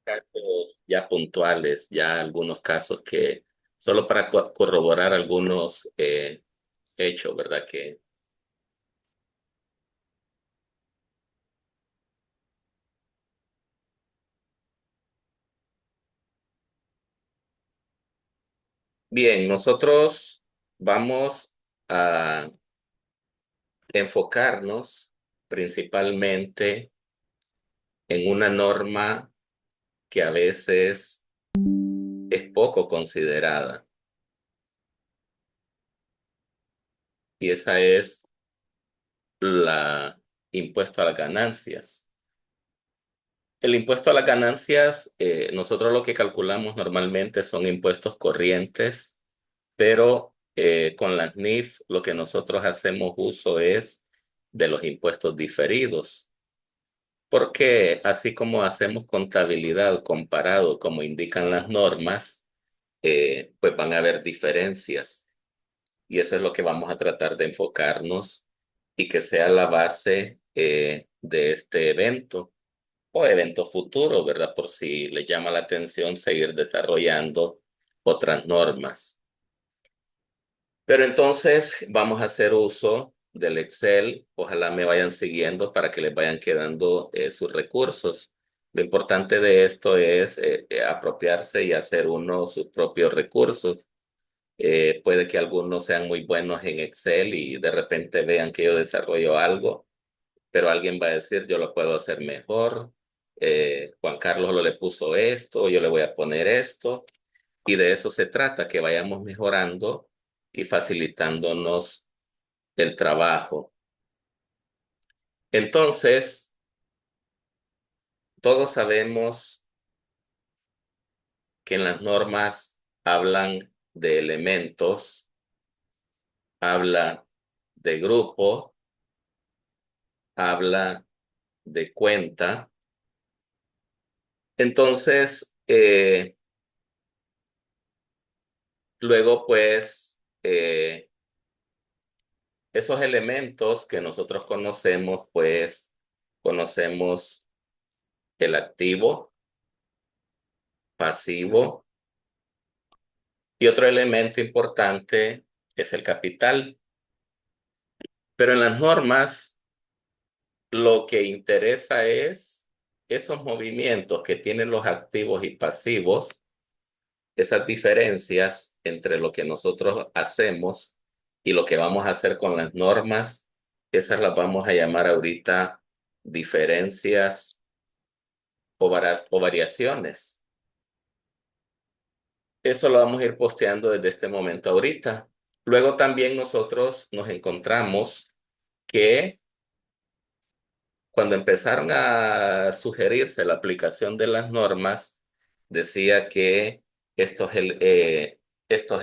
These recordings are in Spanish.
casos ya puntuales, ya algunos casos que solo para corroborar algunos hechos, ¿verdad? Que bien, nosotros vamos a enfocarnos principalmente en una norma que a veces es poco considerada, y esa es la impuesto a las ganancias. El impuesto a las ganancias, nosotros lo que calculamos normalmente son impuestos corrientes, pero con las NIF lo que nosotros hacemos uso es de los impuestos diferidos, porque así como hacemos contabilidad comparado como indican las normas, pues van a haber diferencias, y eso es lo que vamos a tratar de enfocarnos y que sea la base de este evento o evento futuro, ¿verdad? Por si le llama la atención seguir desarrollando otras normas. Pero entonces vamos a hacer uso del Excel. Ojalá me vayan siguiendo para que les vayan quedando sus recursos. Lo importante de esto es apropiarse y hacer uno sus propios recursos. Puede que algunos sean muy buenos en Excel y de repente vean que yo desarrollo algo, pero alguien va a decir, yo lo puedo hacer mejor. Juan Carlos lo le puso esto, yo le voy a poner esto. Y de eso se trata, que vayamos mejorando y facilitándonos el trabajo. Entonces, todos sabemos que en las normas hablan de elementos, habla de grupo, habla de cuenta. Entonces, luego pues esos elementos que nosotros conocemos, pues conocemos el activo, pasivo, y otro elemento importante es el capital. Pero en las normas lo que interesa es esos movimientos que tienen los activos y pasivos, esas diferencias entre lo que nosotros hacemos y lo que vamos a hacer con las normas, esas las vamos a llamar ahorita diferencias o variaciones. Eso lo vamos a ir posteando desde este momento ahorita. Luego también nosotros nos encontramos que cuando empezaron a sugerirse la aplicación de las normas, decía que estos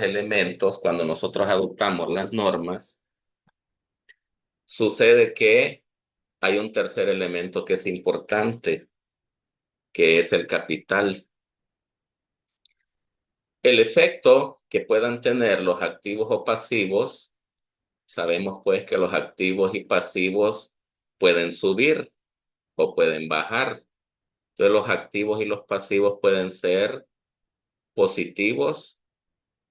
elementos, cuando nosotros adoptamos las normas, sucede que hay un tercer elemento que es importante, que es el capital. El efecto que puedan tener los activos o pasivos, sabemos pues que los activos y pasivos pueden subir o pueden bajar. Entonces los activos y los pasivos pueden ser positivos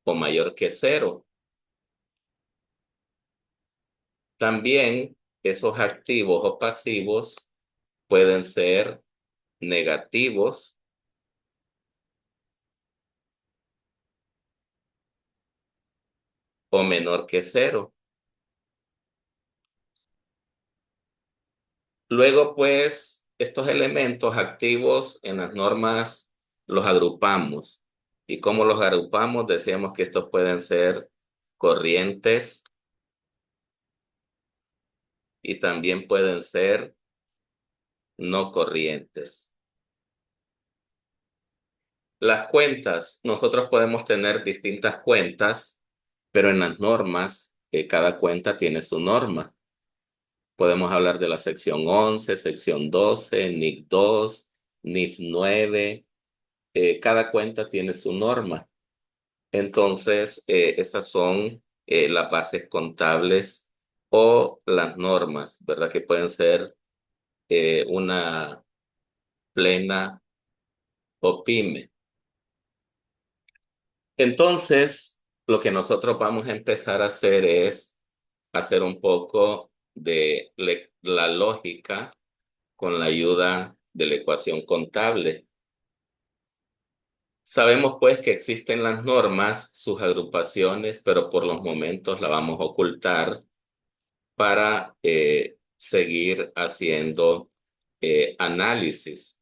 o mayor que cero. También esos activos o pasivos pueden ser negativos o menor que cero. Luego, pues, estos elementos activos en las normas los agrupamos. ¿Y cómo los agrupamos? Decíamos que estos pueden ser corrientes y también pueden ser no corrientes. Las cuentas, nosotros podemos tener distintas cuentas, pero en las normas, cada cuenta tiene su norma. Podemos hablar de la sección 11, sección 12, NIC 2, NIF 9. Cada cuenta tiene su norma. Entonces, esas son las bases contables o las normas, ¿verdad? Que pueden ser una plena o pyme. Entonces, lo que nosotros vamos a empezar a hacer es hacer un poco de la lógica con la ayuda de la ecuación contable. Sabemos pues que existen las normas, sus agrupaciones, pero por los momentos la vamos a ocultar para seguir haciendo análisis.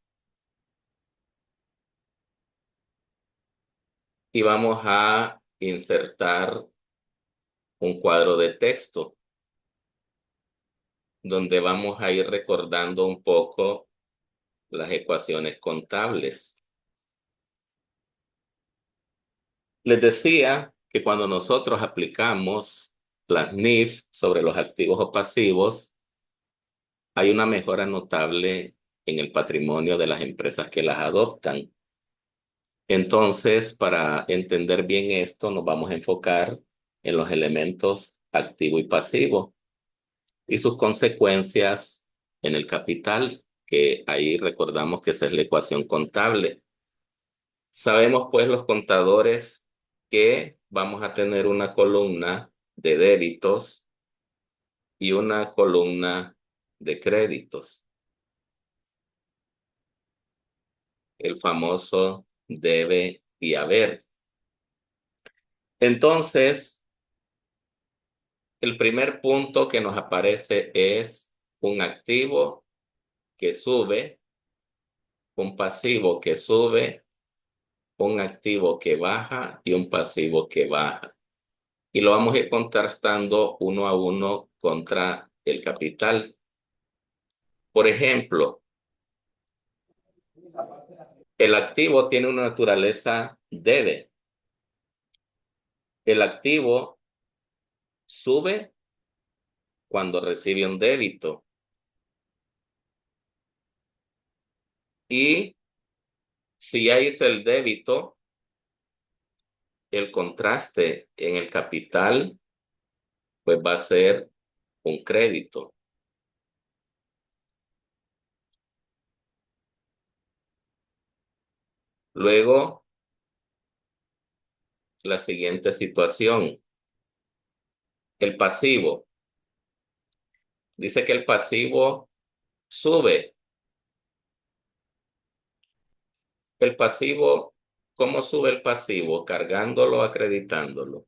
Y vamos a insertar un cuadro de texto donde vamos a ir recordando un poco las ecuaciones contables. Les decía que cuando nosotros aplicamos las NIF sobre los activos o pasivos, hay una mejora notable en el patrimonio de las empresas que las adoptan. Entonces, para entender bien esto, nos vamos a enfocar en los elementos activo y pasivo y sus consecuencias en el capital, que ahí recordamos que esa es la ecuación contable. Sabemos pues los contadores que vamos a tener una columna de débitos y una columna de créditos. El famoso debe y haber. Entonces, el primer punto que nos aparece es un activo que sube, un pasivo que sube, un activo que baja y un pasivo que baja. Y lo vamos a ir contrastando uno a uno contra el capital. Por ejemplo, el activo tiene una naturaleza debe. El activo sube cuando recibe un débito y si ya hice el débito, el contraste en el capital pues va a ser un crédito. Luego, la siguiente situación, el pasivo. Dice que el pasivo sube. El pasivo, ¿cómo sube el pasivo? Cargándolo o acreditándolo.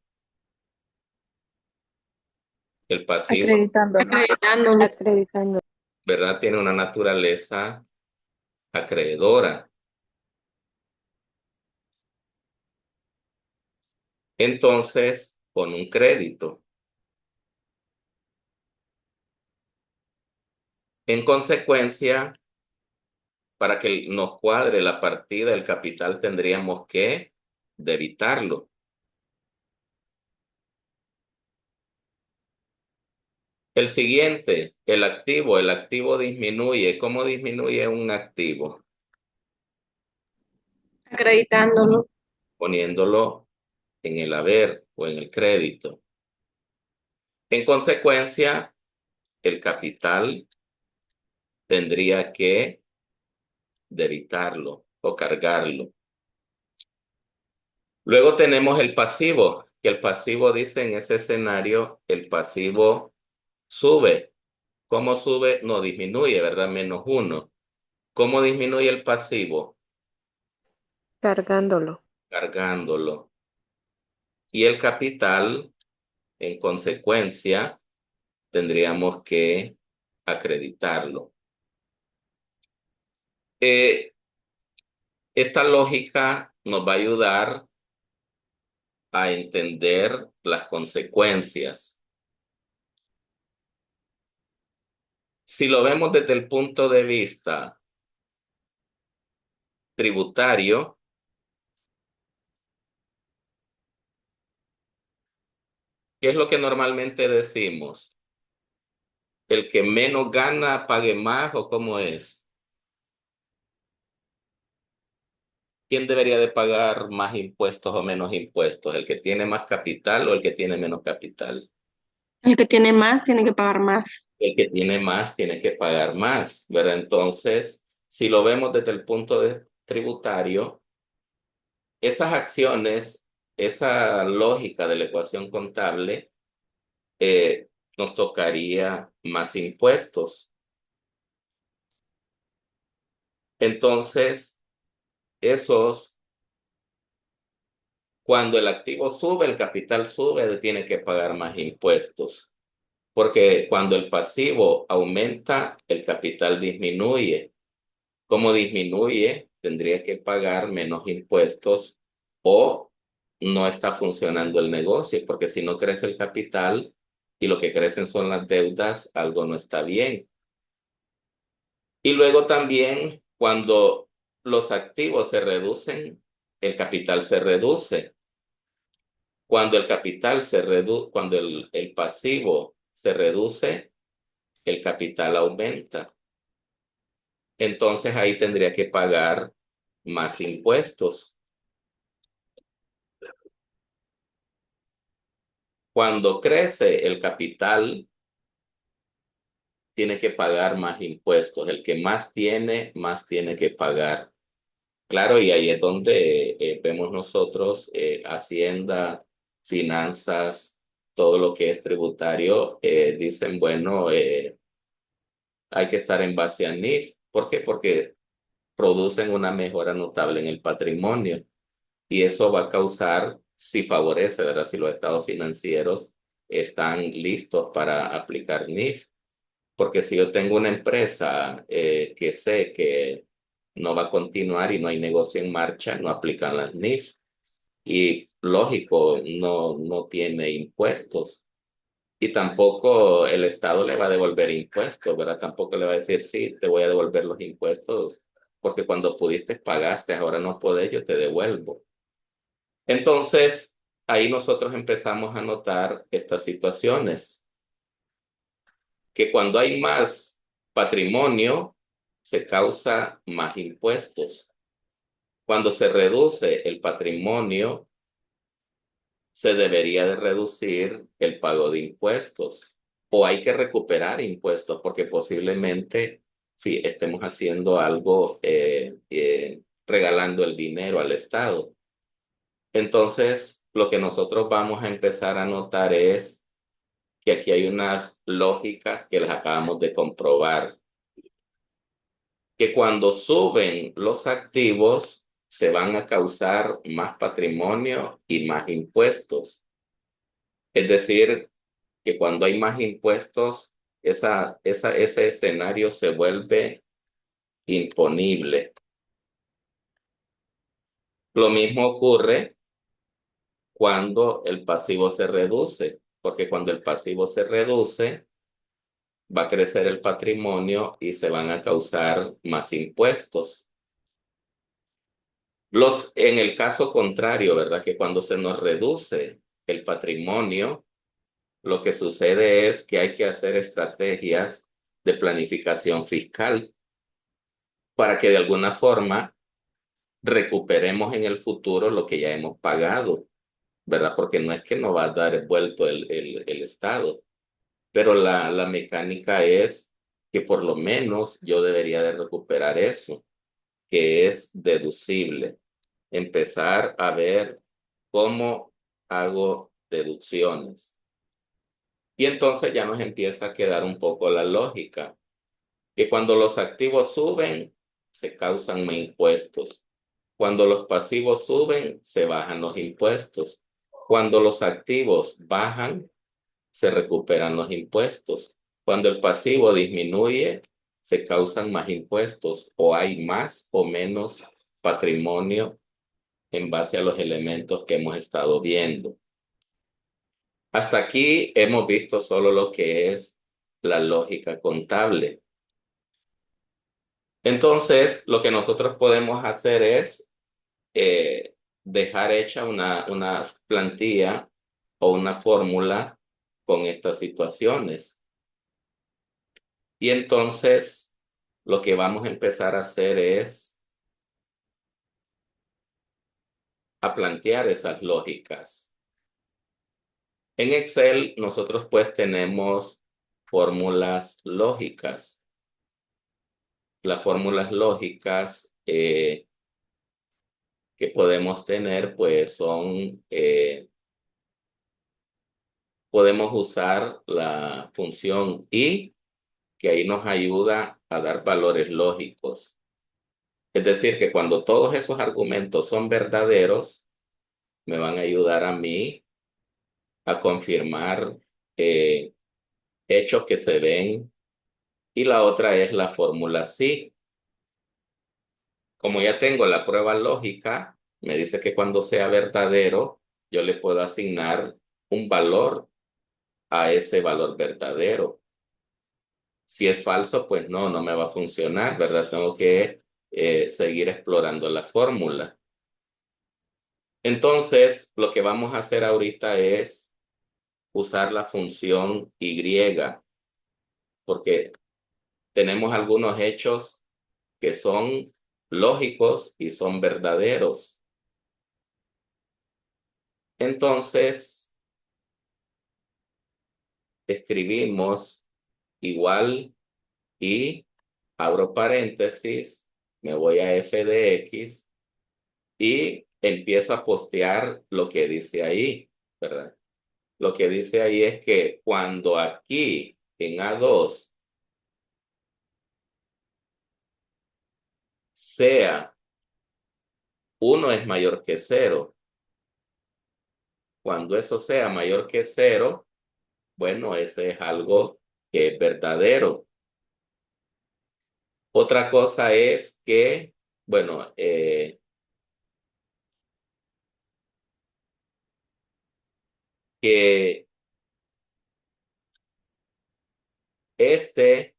El pasivo, Acreditándolo. Acreditándolo. Acreditando. ¿verdad? Tiene una naturaleza acreedora. Entonces, con un crédito. En consecuencia, para que nos cuadre la partida del capital, tendríamos que debitarlo. El siguiente, el activo. El activo disminuye. ¿Cómo disminuye un activo? Acreditándolo. Poniéndolo en el haber o en el crédito. En consecuencia, el capital tendría que debitarlo o cargarlo. Luego tenemos el pasivo, que el pasivo dice en ese escenario, el pasivo sube. ¿Cómo sube? No disminuye, ¿verdad? -1. ¿Cómo disminuye el pasivo? Cargándolo. Cargándolo. Y el capital, en consecuencia, tendríamos que acreditarlo. Esta lógica nos va a ayudar a entender las consecuencias. Si lo vemos desde el punto de vista tributario, ¿qué es lo que normalmente decimos? ¿El que menos gana pague más o cómo es? ¿Quién debería de pagar más impuestos o menos impuestos? ¿El que tiene más capital o el que tiene menos capital? El que tiene más tiene que pagar más. El que tiene más tiene que pagar más, ¿verdad? Entonces, si lo vemos desde el punto tributario, esas acciones, esa lógica de la ecuación contable, eh, nos tocaría más impuestos. Entonces, esos, cuando el activo sube, el capital sube, tiene que pagar más impuestos. Porque cuando el pasivo aumenta, el capital disminuye. Como disminuye, tendría que pagar menos impuestos o no está funcionando el negocio, porque si no crece el capital y lo que crecen son las deudas, algo no está bien. Y luego también cuando los activos se reducen, el capital se reduce. Cuando el capital cuando el pasivo se reduce, el capital aumenta. Entonces ahí tendría que pagar más impuestos. Cuando crece el capital, tiene que pagar más impuestos. El que más tiene que pagar. Claro, y ahí es donde vemos nosotros Hacienda, finanzas, todo lo que es tributario, dicen, bueno, hay que estar en base a NIF. ¿Por qué? Porque producen una mejora notable en el patrimonio. Y eso va a causar, si favorece, ¿verdad? Si los estados financieros están listos para aplicar NIF. Porque si yo tengo una empresa que sé que no va a continuar y no hay negocio en marcha, no aplican las NIF. Y lógico, no tiene impuestos. Y tampoco el Estado le va a devolver impuestos, ¿verdad? Tampoco le va a decir, sí, te voy a devolver los impuestos, porque cuando pudiste pagaste, ahora no podés, yo te devuelvo. Entonces, ahí nosotros empezamos a notar estas situaciones, que cuando hay más patrimonio, se causa más impuestos. Cuando se reduce el patrimonio, se debería de reducir el pago de impuestos o hay que recuperar impuestos porque posiblemente sí, estemos haciendo algo regalando el dinero al Estado. Entonces, lo que nosotros vamos a empezar a notar es que aquí hay unas lógicas que las acabamos de comprobar, que cuando suben los activos se van a causar más patrimonio y más impuestos. Es decir, que cuando hay más impuestos, ese escenario se vuelve imponible. Lo mismo ocurre cuando el pasivo se reduce, porque cuando el pasivo se reduce, va a crecer el patrimonio y se van a causar más impuestos. En el caso contrario, ¿verdad? Que cuando se nos reduce el patrimonio, lo que sucede es que hay que hacer estrategias de planificación fiscal para que de alguna forma recuperemos en el futuro lo que ya hemos pagado, ¿verdad? Porque no es que no va a dar vuelto el Estado, pero la mecánica es que por lo menos yo debería de recuperar eso, que es deducible. Empezar a ver cómo hago deducciones. Y entonces ya nos empieza a quedar un poco la lógica, que cuando los activos suben, se causan más impuestos. Cuando los pasivos suben, se bajan los impuestos. Cuando los activos bajan, se recuperan los impuestos. Cuando el pasivo disminuye, se causan más impuestos o hay más o menos patrimonio en base a los elementos que hemos estado viendo. Hasta aquí hemos visto solo lo que es la lógica contable. Entonces, lo que nosotros podemos hacer es dejar hecha una plantilla o una fórmula con estas situaciones. Y entonces, lo que vamos a empezar a hacer es a plantear esas lógicas. En Excel, nosotros pues tenemos fórmulas lógicas. Las fórmulas lógicas que podemos tener, pues son, podemos usar la función y, que ahí nos ayuda a dar valores lógicos. Es decir, que cuando todos esos argumentos son verdaderos, me van a ayudar a mí a confirmar eh, hechos que se ven. Y la otra es la fórmula sí. Como ya tengo la prueba lógica, me dice que cuando sea verdadero, yo le puedo asignar un valor a ese valor verdadero. Si es falso, pues no me va a funcionar, ¿verdad? Tengo que seguir explorando la fórmula. Entonces, lo que vamos a hacer ahorita es usar la función y, porque tenemos algunos hechos que son lógicos y son verdaderos. Entonces, escribimos igual y, abro paréntesis, me voy a f de x y empiezo a postear lo que dice ahí, ¿verdad? Lo que dice ahí es que cuando aquí en A2 sea 1 es mayor que 0, cuando eso sea mayor que 0, bueno, ese es algo que es verdadero. Otra cosa es que, bueno, que este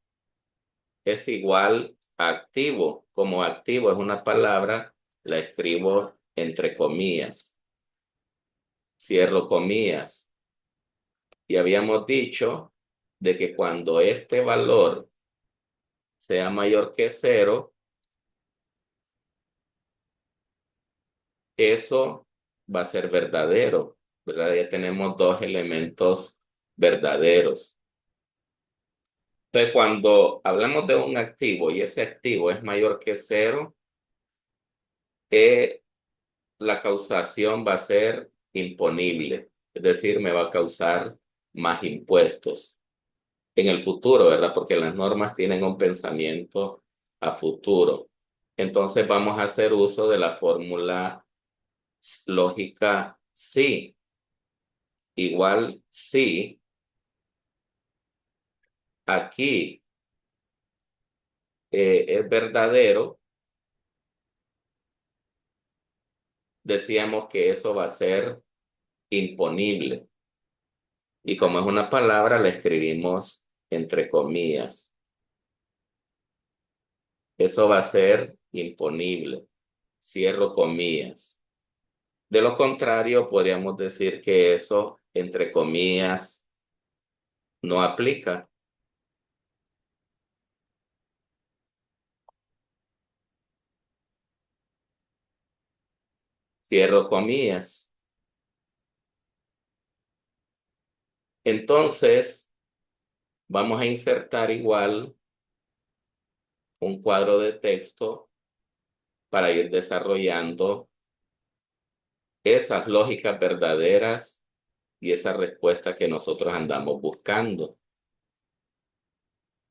es igual a activo. Como activo es una palabra, la escribo entre comillas, cierro comillas. Y habíamos dicho de que cuando este valor sea mayor que 0, eso va a ser verdadero, ¿verdad? Ya tenemos dos elementos verdaderos. Entonces, cuando hablamos de un activo y ese activo es mayor que 0, eh, la causación va a ser imponible, es decir, me va a causar más impuestos en el futuro, ¿verdad? Porque las normas tienen un pensamiento a futuro. Entonces vamos a hacer uso de la fórmula lógica sí, igual sí, aquí es verdadero, decíamos que eso va a ser imponible. Y como es una palabra, la escribimos entre comillas. Eso va a ser imponible. Cierro comillas. De lo contrario, podríamos decir que eso, entre comillas, no aplica. Cierro comillas. Entonces, vamos a insertar igual un cuadro de texto para ir desarrollando esas lógicas verdaderas y esa respuesta que nosotros andamos buscando.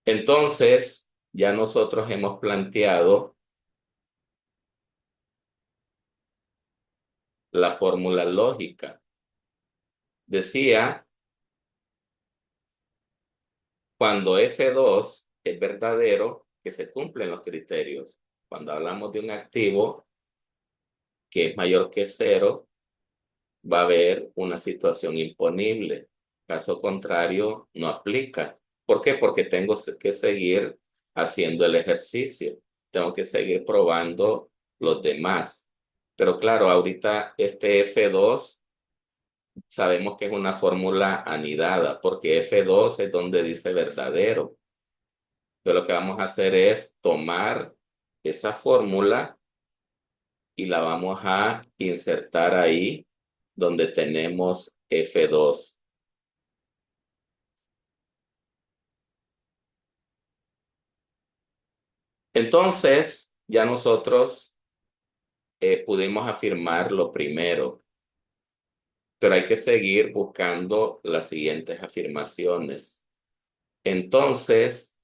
Entonces, ya nosotros hemos planteado la fórmula lógica. Decía, cuando F2 es verdadero, que se cumplen los criterios. Cuando hablamos de un activo que es mayor que 0, va a haber una situación imponible. Caso contrario, no aplica. ¿Por qué? Porque tengo que seguir haciendo el ejercicio. Tengo que seguir probando los demás. Pero claro, ahorita este F2 sabemos que es una fórmula anidada, porque F2 es donde dice verdadero. Entonces lo que vamos a hacer es tomar esa fórmula y la vamos a insertar ahí donde tenemos F2. Entonces, ya nosotros pudimos afirmar lo primero, pero hay que seguir buscando las siguientes afirmaciones. Entonces,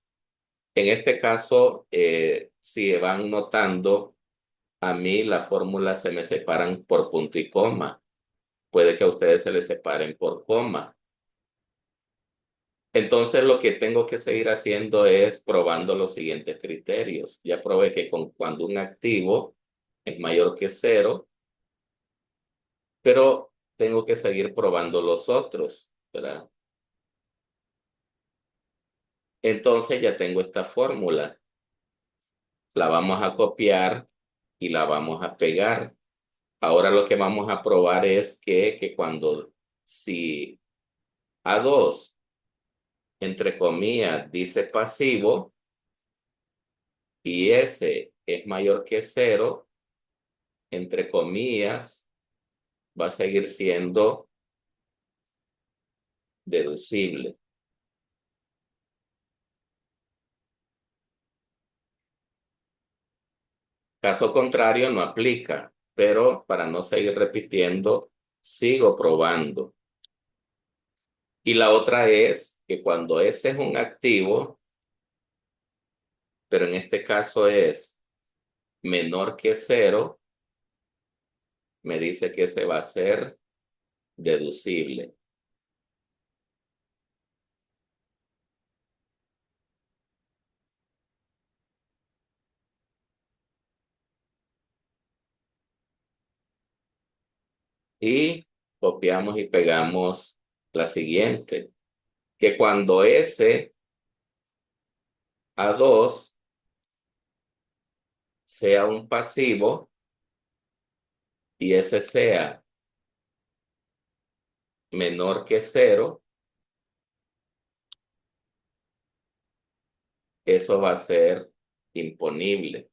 en este caso, si van notando, a mí las fórmulas se me separan por punto y coma. Puede que a ustedes se les separen por coma. Entonces, lo que tengo que seguir haciendo es probando los siguientes criterios. Ya probé que cuando un activo es mayor que cero, pero tengo que seguir probando los otros, ¿verdad? Entonces ya tengo esta fórmula. La vamos a copiar y la vamos a pegar. Ahora lo que vamos a probar es que cuando, si A2, entre comillas, dice pasivo y S es mayor que cero, entre comillas, va a seguir siendo deducible. Caso contrario, no aplica, pero para no seguir repitiendo, sigo probando. Y la otra es que cuando S es un activo, pero en este caso es menor que cero, me dice que se va a ser deducible. Y copiamos y pegamos la siguiente, que cuando S a 2 sea un pasivo y S sea menor que cero, eso va a ser imponible.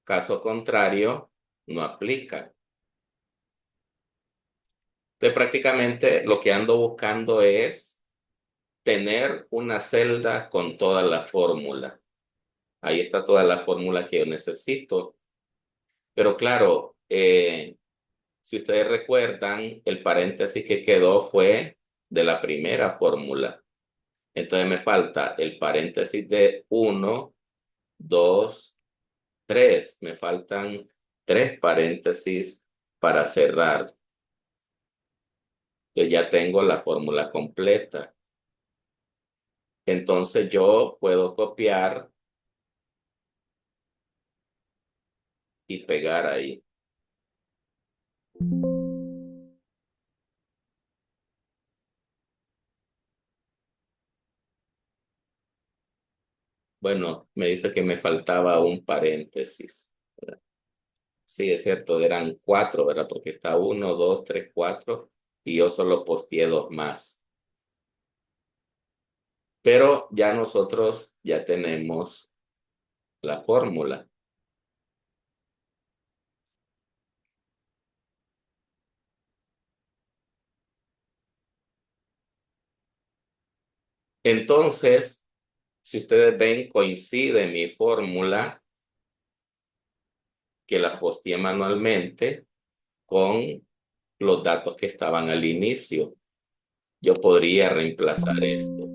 Caso contrario, no aplica. Entonces, prácticamente lo que ando buscando es tener una celda con toda la fórmula. Ahí está toda la fórmula que yo necesito. Pero claro, si ustedes recuerdan, el paréntesis que quedó fue de la primera fórmula. Entonces me falta el paréntesis de 1, 2, 3. Me faltan 3 paréntesis para cerrar. Yo ya tengo la fórmula completa. Entonces yo puedo copiar y pegar ahí. Bueno, me dice que me faltaba un paréntesis, ¿verdad? Sí, es cierto, eran 4, ¿verdad? Porque está 1, 2, 3, 4 y yo solo posteé 2 más. Pero ya nosotros ya tenemos la fórmula. Entonces, si ustedes ven, coincide mi fórmula que la posteé manualmente con los datos que estaban al inicio. Yo podría reemplazar esto.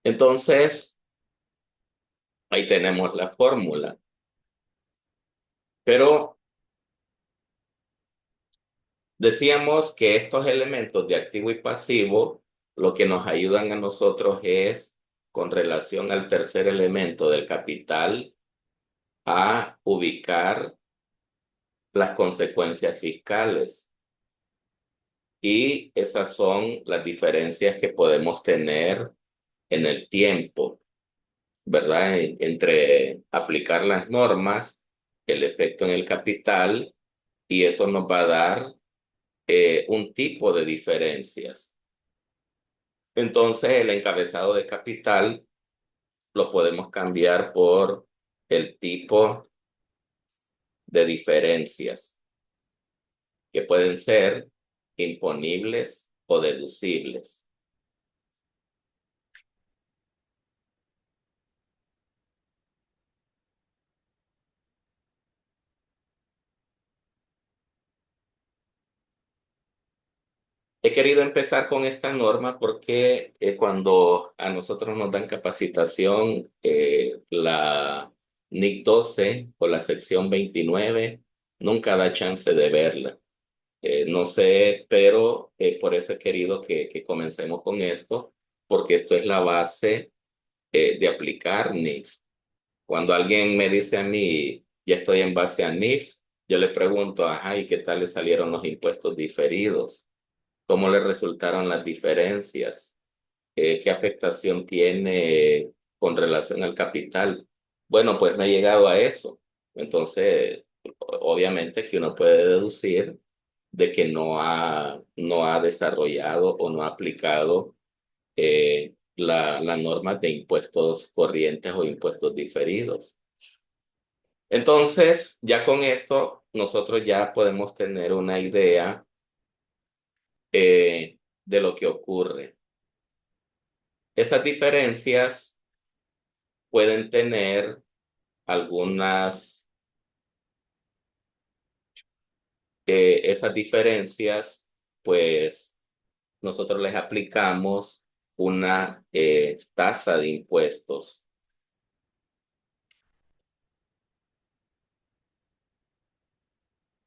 Entonces, ahí tenemos la fórmula. Pero decíamos que estos elementos de activo y pasivo, lo que nos ayudan a nosotros es, con relación al tercer elemento del capital, a ubicar las consecuencias fiscales. Y esas son las diferencias que podemos tener en el tiempo, ¿verdad? Entre aplicar las normas, el efecto en el capital, y eso nos va a dar un tipo de diferencias. Entonces, el encabezado de capital lo podemos cambiar por el tipo de diferencias, que pueden ser imponibles o deducibles. He querido empezar con esta norma porque cuando a nosotros nos dan capacitación, la NIC 12 o la sección 29 nunca da chance de verla. No sé, pero por eso he querido que comencemos con esto, porque esto es la base de aplicar NIF. Cuando alguien me dice a mí, ya estoy en base a NIF, yo le pregunto, ajá, ¿y qué tal le salieron los impuestos diferidos? ¿Cómo le resultaron las diferencias? ¿Qué afectación tiene con relación al capital? Bueno, pues no he llegado a eso. Entonces, obviamente que uno puede deducir de que no ha desarrollado o no ha aplicado la norma de impuestos corrientes o impuestos diferidos. Entonces, ya con esto, nosotros ya podemos tener una idea de lo que ocurre. Esas diferencias pueden tener algunas, esas diferencias, pues nosotros les aplicamos una tasa de impuestos,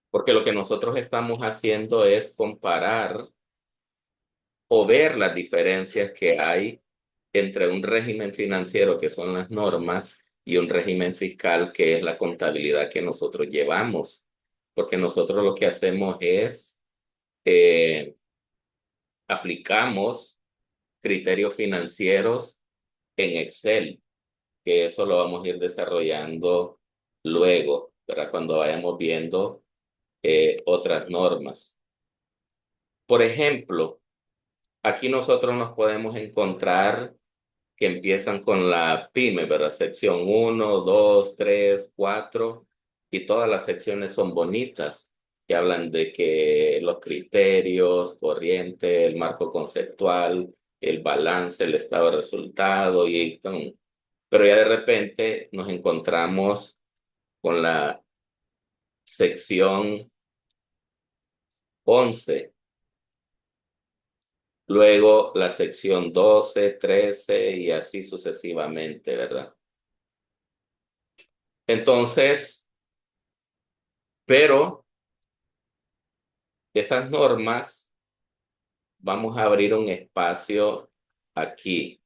porque lo que nosotros estamos haciendo es comparar o ver las diferencias que hay entre un régimen financiero, que son las normas, y un régimen fiscal, que es la contabilidad que nosotros llevamos. Porque nosotros lo que hacemos es eh, aplicamos criterios financieros en Excel, que eso lo vamos a ir desarrollando luego, ¿verdad? Cuando vayamos viendo otras normas. Por ejemplo, aquí nosotros nos podemos encontrar que empiezan con la pyme, ¿verdad? Sección uno, 2, 3, 4, y todas las secciones son bonitas, que hablan de que los criterios, corriente, el marco conceptual, el balance, el estado de resultado, pero ya de repente nos encontramos con la sección 11, luego la sección 12, 13 y así sucesivamente, ¿verdad? Entonces, pero esas normas, vamos a abrir un espacio aquí.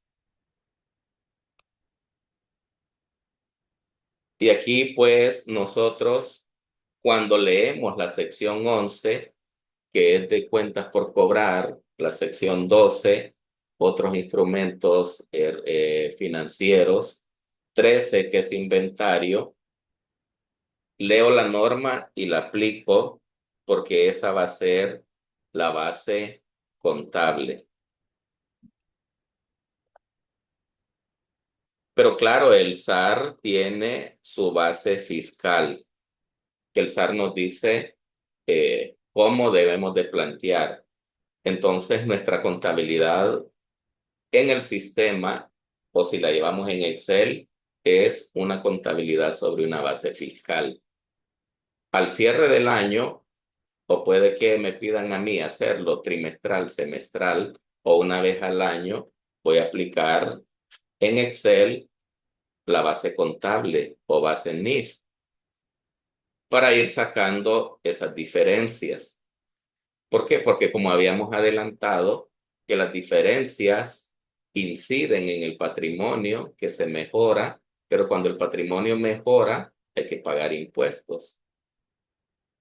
Y aquí, pues, nosotros, cuando leemos la sección 11, que es de cuentas por cobrar, la sección 12, otros instrumentos financieros, 13, que es inventario, leo la norma y la aplico porque esa va a ser la base contable. Pero claro, el SAR tiene su base fiscal. El SAR nos dice cómo debemos de plantear. Entonces, nuestra contabilidad en el sistema, o si la llevamos en Excel, es una contabilidad sobre una base fiscal. Al cierre del año, o puede que me pidan a mí hacerlo trimestral, semestral o una vez al año, voy a aplicar en Excel la base contable o base NIF para ir sacando esas diferencias. ¿Por qué? Porque como habíamos adelantado, que las diferencias inciden en el patrimonio que se mejora, pero cuando el patrimonio mejora, hay que pagar impuestos.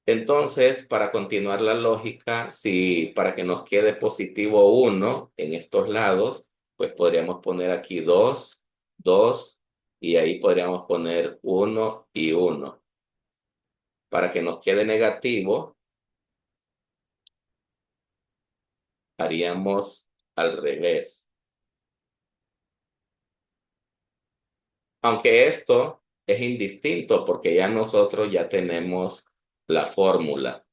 Entonces, para continuar la lógica, si para que nos quede positivo uno en estos lados, pues podríamos poner aquí 2, 2, y ahí podríamos poner uno y uno. Para que nos quede negativo, haríamos al revés. Aunque esto es indistinto porque ya nosotros ya tenemos la fórmula,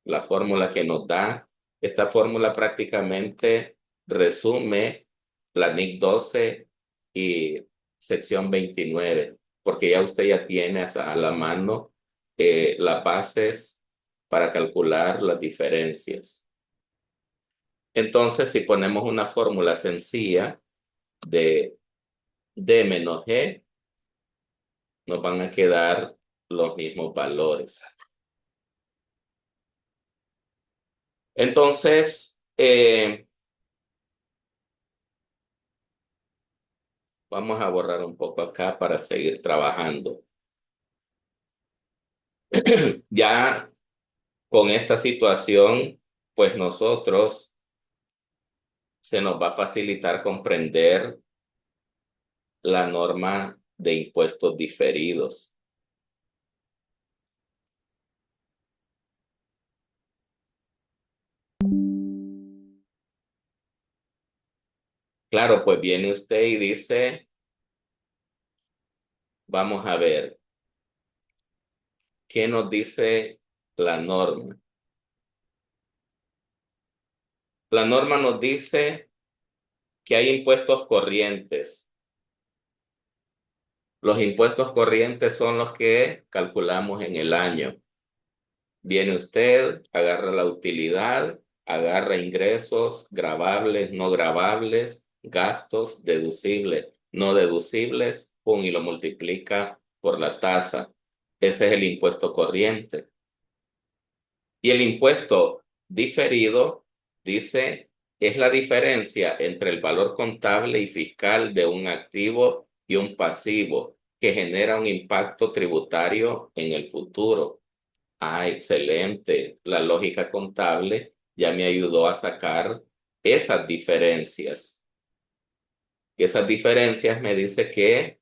la fórmula que nos da. Esta fórmula prácticamente resume la NIC 12 y sección 29, porque ya usted ya tiene a la mano las bases para calcular las diferencias. Entonces, si ponemos una fórmula sencilla de D menos G, nos van a quedar los mismos valores. Entonces, vamos a borrar un poco acá para seguir trabajando. Ya con esta situación, pues nosotros se nos va a facilitar comprender la norma de impuestos diferidos. Claro, pues viene usted y dice, vamos a ver, ¿qué nos dice la norma? La norma nos dice que hay impuestos corrientes. Los impuestos corrientes son los que calculamos en el año. Viene usted, agarra la utilidad, agarra ingresos gravables, no gravables, gastos deducibles, no deducibles, pum, y lo multiplica por la tasa. Ese es el impuesto corriente. Y el impuesto diferido, dice, es la diferencia entre el valor contable y fiscal de un activo y un pasivo que genera un impacto tributario en el futuro. Ah, excelente. La lógica contable ya me ayudó a sacar esas diferencias. Y esas diferencias me dice que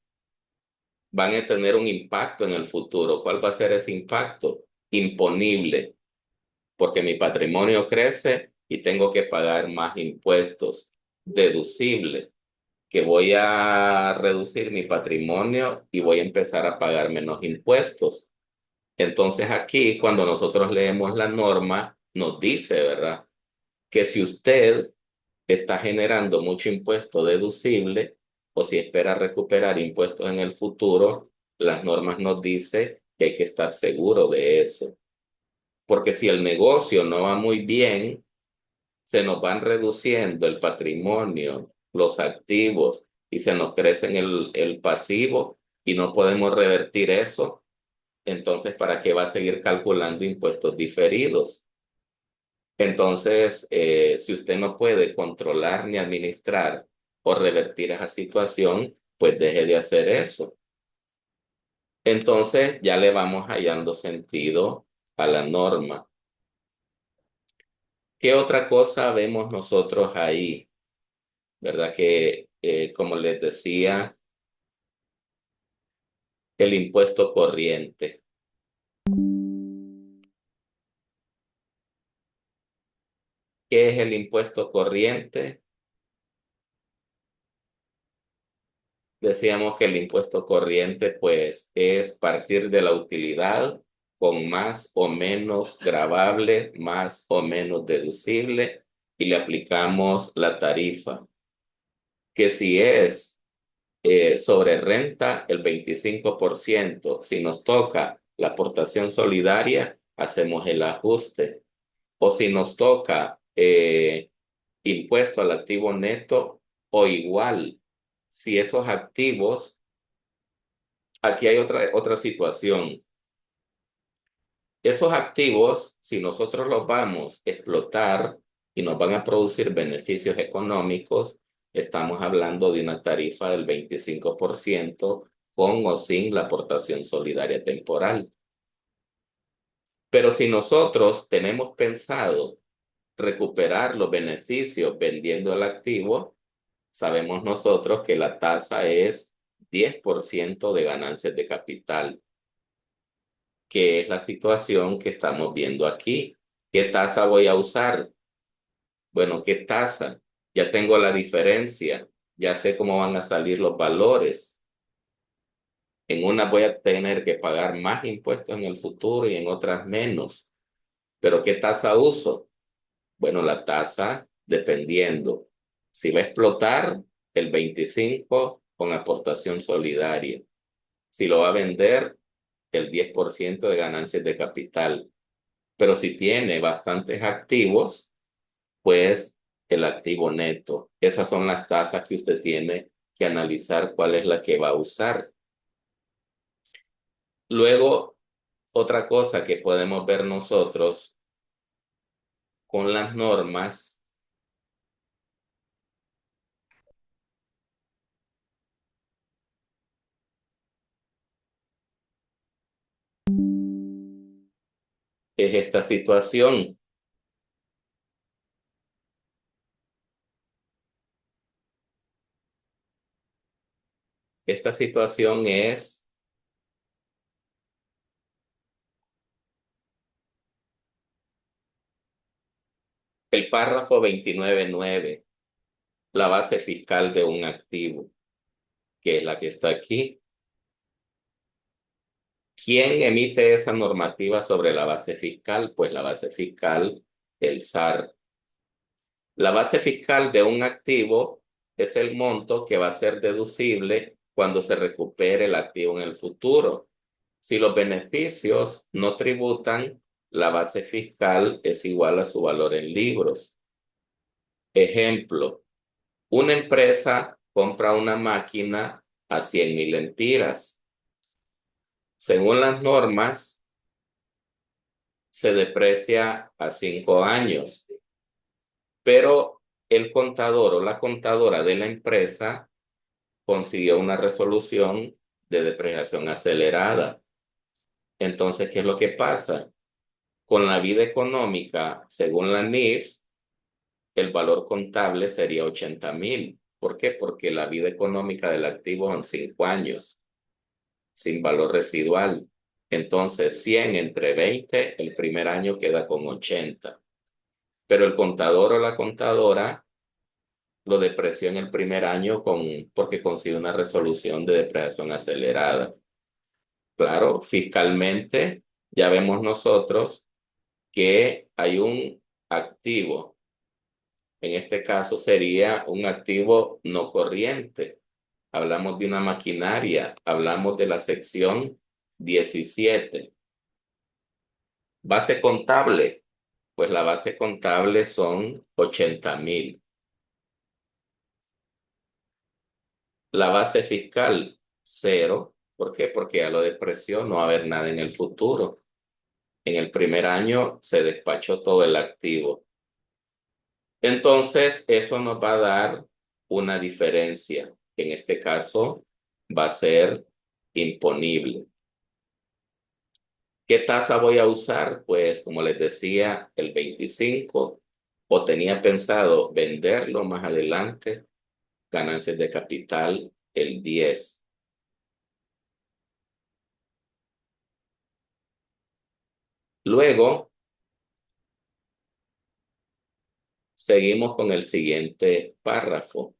van a tener un impacto en el futuro. ¿Cuál va a ser ese impacto? Imponible, porque mi patrimonio crece y tengo que pagar más impuestos. Deducible, que voy a reducir mi patrimonio y voy a empezar a pagar menos impuestos. Entonces aquí, cuando nosotros leemos la norma, nos dice, ¿verdad? Que si usted está generando mucho impuesto deducible o si espera recuperar impuestos en el futuro, las normas nos dicen que hay que estar seguro de eso. Porque si el negocio no va muy bien, se nos van reduciendo el patrimonio, los activos y se nos crece el pasivo y no podemos revertir eso. Entonces, ¿para qué va a seguir calculando impuestos diferidos? Entonces, si usted no puede controlar ni administrar o revertir esa situación, pues deje de hacer eso. Entonces, ya le vamos hallando sentido a la norma. ¿Qué otra cosa vemos nosotros ahí? ¿Verdad? Que, como les decía, el impuesto corriente. ¿Qué es el impuesto corriente? Decíamos que el impuesto corriente, pues, es partir de la utilidad con más o menos gravable, más o menos deducible, y le aplicamos la tarifa, que si es sobre renta, el 25%. Si nos toca la aportación solidaria, hacemos el ajuste. O si nos toca impuesto al activo neto o igual, si esos activos, aquí hay otra situación. Esos activos, si nosotros los vamos a explotar y nos van a producir beneficios económicos, estamos hablando de una tarifa del 25% con o sin la aportación solidaria temporal. Pero si nosotros tenemos pensado recuperar los beneficios vendiendo el activo, sabemos nosotros que la tasa es 10% de ganancias de capital, que es la situación que estamos viendo aquí. ¿Qué tasa voy a usar? Bueno, ¿qué tasa? Ya tengo la diferencia, ya sé cómo van a salir los valores. En una voy a tener que pagar más impuestos en el futuro y en otras menos. ¿Pero qué tasa uso? Bueno, la tasa dependiendo. Si va a explotar, el 25 con aportación solidaria. Si lo va a vender, el 10% de ganancias de capital. Pero si tiene bastantes activos, pues el activo neto. Esas son las tasas que usted tiene que analizar cuál es la que va a usar. Luego, otra cosa que podemos ver nosotros con las normas es esta situación. Esta situación es el párrafo 29.9, la base fiscal de un activo, que es la que está aquí. ¿Quién emite esa normativa sobre la base fiscal? Pues la base fiscal, el SAR. La base fiscal de un activo es el monto que va a ser deducible cuando se recupere el activo en el futuro. Si los beneficios no tributan, la base fiscal es igual a su valor en libros. Ejemplo, una empresa compra una máquina a 100,000 lempiras. Según las normas, se deprecia a 5 años, pero el contador o la contadora de la empresa consiguió una resolución de depreciación acelerada. Entonces, ¿qué es lo que pasa? Con la vida económica, según la NIF, el valor contable sería 80,000. ¿Por qué? Porque la vida económica del activo son 5 años, sin valor residual. Entonces, 100 entre 20, el primer año queda con 80. Pero el contador o la contadora lo depreció en el primer año porque consiguió una resolución de depreciación acelerada. Claro, fiscalmente ya vemos nosotros que hay un activo. En este caso sería un activo no corriente. Hablamos de una maquinaria, hablamos de la sección 17. Base contable, pues la base contable son 80,000. La base fiscal, cero. ¿Por qué? Porque ya lo depreció, no va a haber nada en el futuro. En el primer año se despachó todo el activo. Entonces, eso nos va a dar una diferencia. En este caso, va a ser imponible. ¿Qué tasa voy a usar? Pues, como les decía, el 25, o tenía pensado venderlo más adelante, ganancias de capital, el 10. Luego, seguimos con el siguiente párrafo.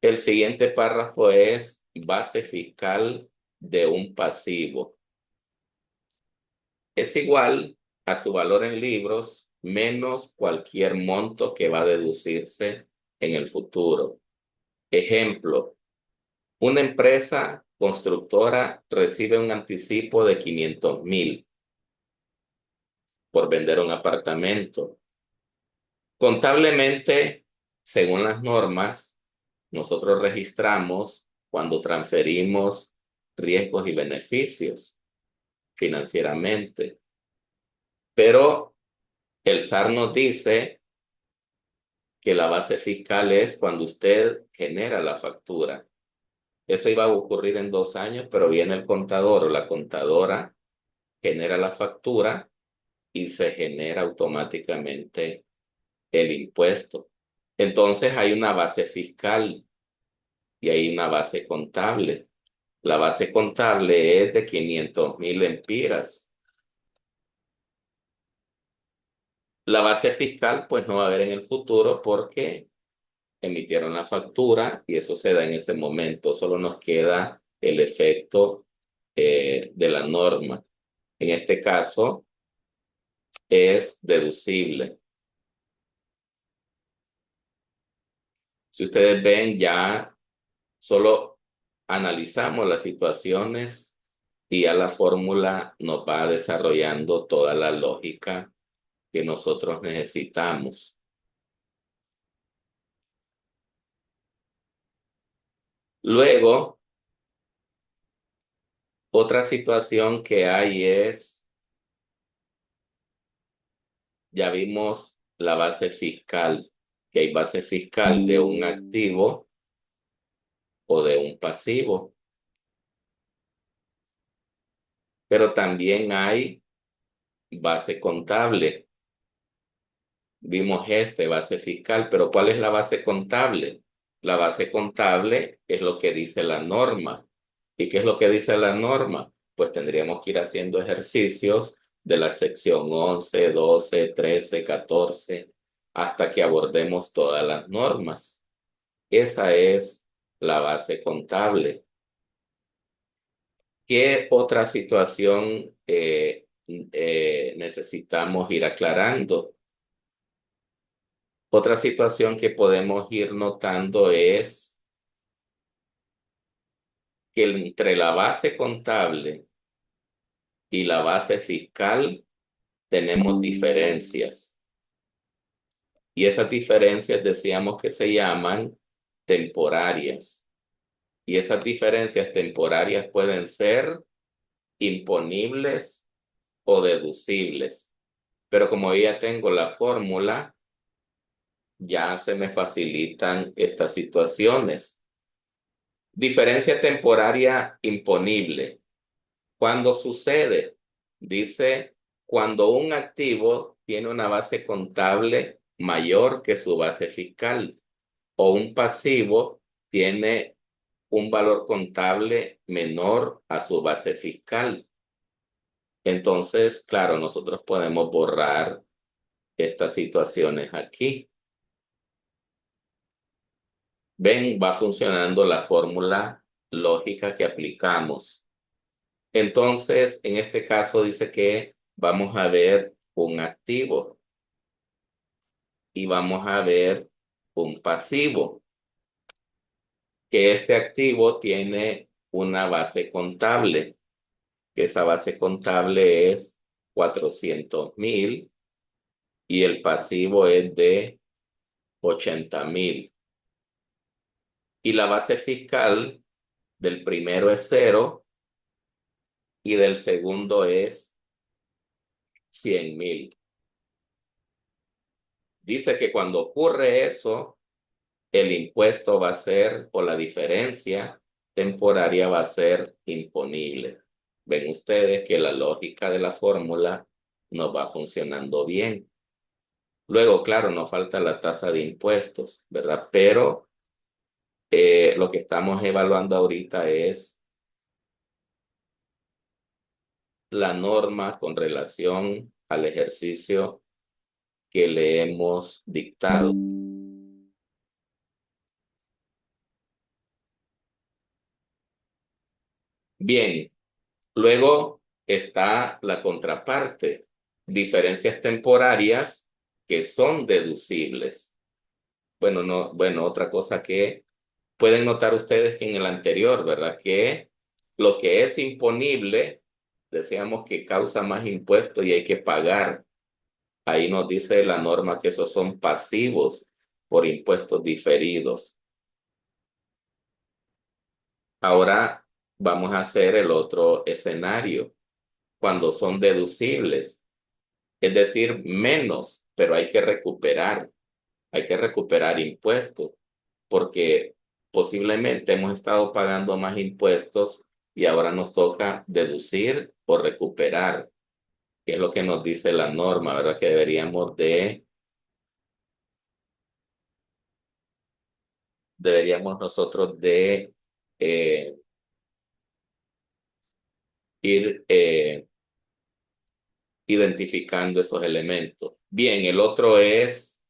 El siguiente párrafo es base fiscal de un pasivo. Es igual a su valor en libros menos cualquier monto que va a deducirse en el futuro. Ejemplo, una empresa constructora recibe un anticipo de 500,000 por vender un apartamento. Contablemente, según las normas, nosotros registramos cuando transferimos riesgos y beneficios financieramente. Pero el SAR nos dice que la base fiscal es cuando usted genera la factura. Eso iba a ocurrir en 2 años, pero viene el contador o la contadora, genera la factura y se genera automáticamente el impuesto. Entonces hay una base fiscal y hay una base contable. La base contable es de 500,000 lempiras. La base fiscal, pues no va a haber en el futuro porque emitieron la factura y eso se da en ese momento. Solo nos queda el efecto de la norma. En este caso es deducible. Si ustedes ven, ya solo analizamos las situaciones y a la fórmula nos va desarrollando toda la lógica que nosotros necesitamos. Luego, otra situación que hay es, ya vimos la base fiscal, que hay base fiscal de un activo o de un pasivo, pero también hay base contable. Vimos base fiscal, pero ¿cuál es la base contable? La base contable es lo que dice la norma. ¿Y qué es lo que dice la norma? Pues tendríamos que ir haciendo ejercicios de la sección 11, 12, 13, 14, hasta que abordemos todas las normas. Esa es la base contable. ¿Qué otra situación necesitamos ir aclarando? Otra situación que podemos ir notando es que entre la base contable y la base fiscal tenemos diferencias. Y esas diferencias decíamos que se llaman temporarias. Y esas diferencias temporarias pueden ser imponibles o deducibles. Pero como ya tengo la fórmula, ya se me facilitan estas situaciones. Diferencia temporaria imponible. ¿Cuándo sucede? Dice, cuando un activo tiene una base contable mayor que su base fiscal o un pasivo tiene un valor contable menor a su base fiscal. Entonces, claro, nosotros podemos borrar estas situaciones aquí. Ven, va funcionando la fórmula lógica que aplicamos. Entonces, en este caso dice que vamos a ver un activo y vamos a ver un pasivo, que este activo tiene una base contable, que esa base contable es 400,000 y el pasivo es de 80,000. Y la base fiscal del primero es 0 y del segundo es 100,000. Dice que cuando ocurre eso, el impuesto va a ser, o la diferencia temporaria va a ser imponible. Ven ustedes que la lógica de la fórmula no va funcionando bien. Luego, claro, nos falta la tasa de impuestos, ¿verdad? Pero lo que estamos evaluando ahorita es la norma con relación al ejercicio que le hemos dictado. Bien, luego está la contraparte, diferencias temporarias que son deducibles. Bueno, no, bueno, otra cosa que pueden notar ustedes que en el anterior, ¿verdad? Que lo que es imponible, decíamos que causa más impuestos y hay que pagar. Ahí nos dice la norma que esos son pasivos por impuestos diferidos. Ahora vamos a hacer el otro escenario, cuando son deducibles. Es decir, menos, pero hay que recuperar impuestos, porque posiblemente hemos estado pagando más impuestos y ahora nos toca deducir o recuperar, que es lo que nos dice la norma, ¿verdad? Que deberíamos nosotros de eh, ir identificando esos elementos. Bien, el otro es,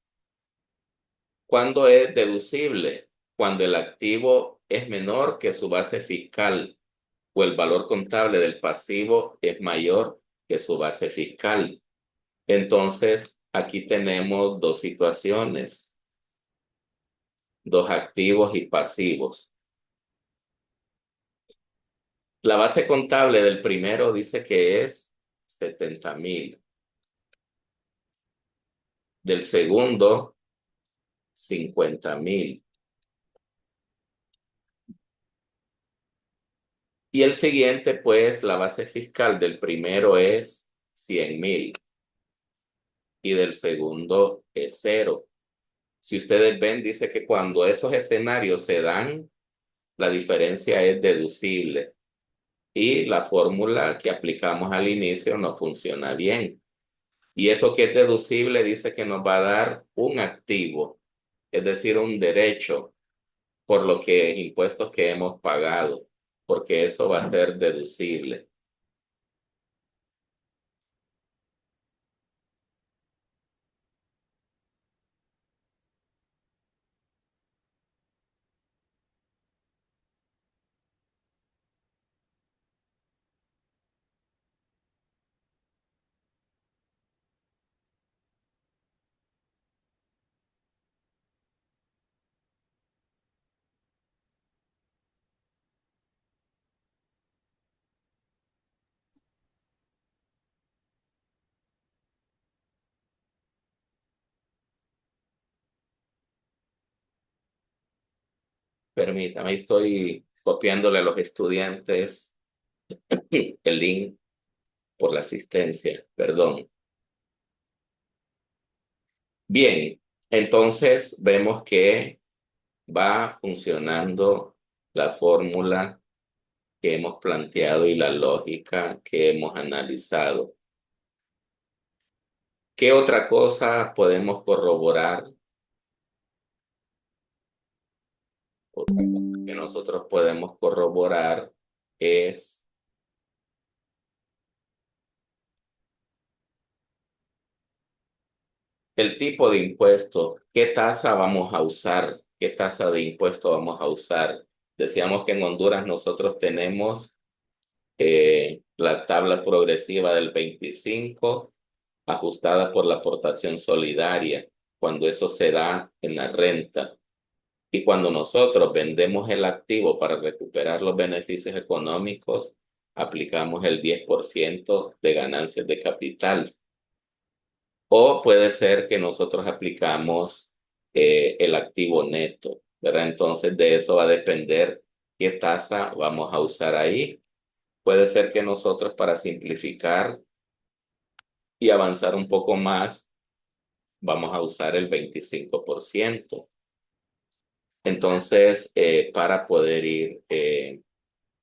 ¿cuándo es deducible? Cuando el activo es menor que su base fiscal o el valor contable del pasivo es mayor que su base fiscal. Entonces, aquí tenemos dos situaciones, dos activos y pasivos. La base contable del primero dice que es 70,000. Del segundo, 50,000. Y el siguiente, pues, la base fiscal del primero es 100,000 y del segundo es cero. Si ustedes ven, dice que cuando esos escenarios se dan, la diferencia es deducible y la fórmula que aplicamos al inicio no funciona bien. Y eso que es deducible dice que nos va a dar un activo, es decir, un derecho por lo que impuestos que hemos pagado, porque eso va a ser deducible. Permítame, estoy copiándole a los estudiantes el link por la asistencia, perdón. Bien, entonces vemos que va funcionando la fórmula que hemos planteado y la lógica que hemos analizado. ¿Qué otra cosa podemos corroborar? Otra cosa que nosotros podemos corroborar es el tipo de impuesto. ¿Qué tasa vamos a usar? ¿Qué tasa de impuesto vamos a usar? Decíamos que en Honduras nosotros tenemos la tabla progresiva del 25 ajustada por la aportación solidaria, cuando eso se da en la renta. Y cuando nosotros vendemos el activo para recuperar los beneficios económicos, aplicamos el 10% de ganancias de capital. O puede ser que nosotros aplicamos el activo neto, ¿verdad? Entonces de eso va a depender qué tasa vamos a usar ahí. Puede ser que nosotros, para simplificar y avanzar un poco más, vamos a usar el 25%. Entonces, para poder ir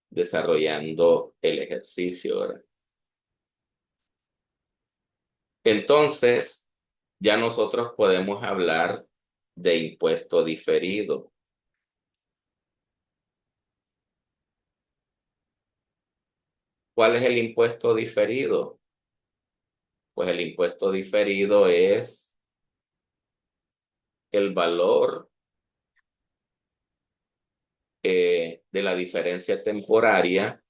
desarrollando el ejercicio, ¿verdad? Entonces, ya nosotros podemos hablar de impuesto diferido. ¿Cuál es el impuesto diferido? Pues el impuesto diferido es el valor de la diferencia temporaria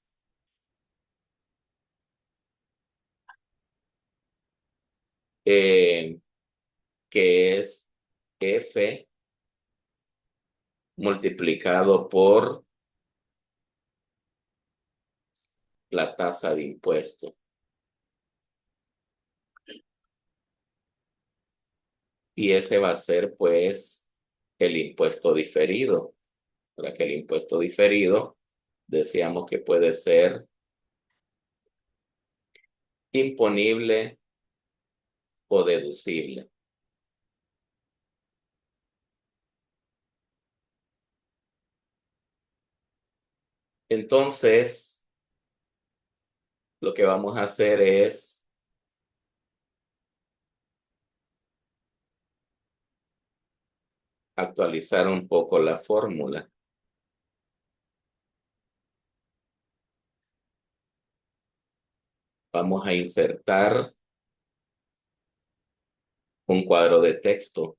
eh, que es F multiplicado por la tasa de impuesto. Y ese va a ser, pues, el impuesto diferido. Para que el impuesto diferido, decíamos que puede ser imponible o deducible. Entonces, lo que vamos a hacer es actualizar un poco la fórmula. Vamos a insertar un cuadro de texto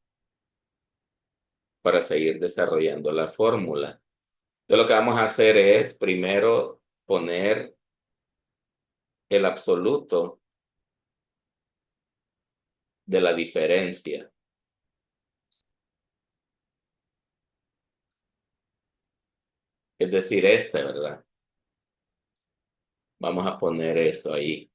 para seguir desarrollando la fórmula. Entonces, lo que vamos a hacer es primero poner el absoluto de la diferencia. Es decir, este, ¿verdad? Vamos a poner eso ahí.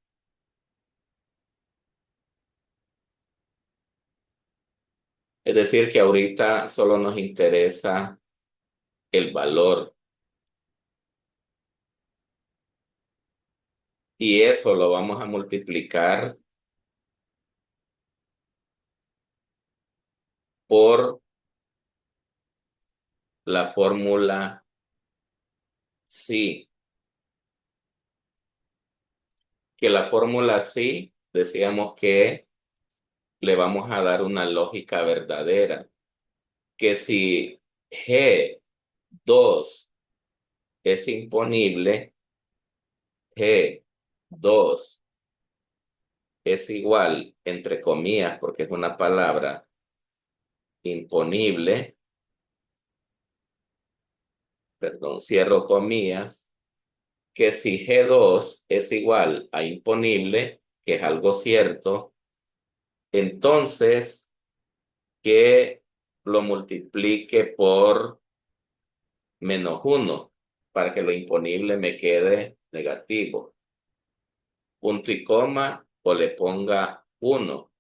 Es decir, que ahorita solo nos interesa el valor y eso lo vamos a multiplicar por la fórmula sí, que la fórmula sí decíamos que le vamos a dar una lógica verdadera, que si G2 es imponible, G2 es igual, entre comillas, porque es una palabra imponible, perdón, cierro comillas, que si G2 es igual a imponible, que es algo cierto, entonces que lo multiplique por -1 para que lo imponible me quede negativo. Punto y coma o le ponga 1.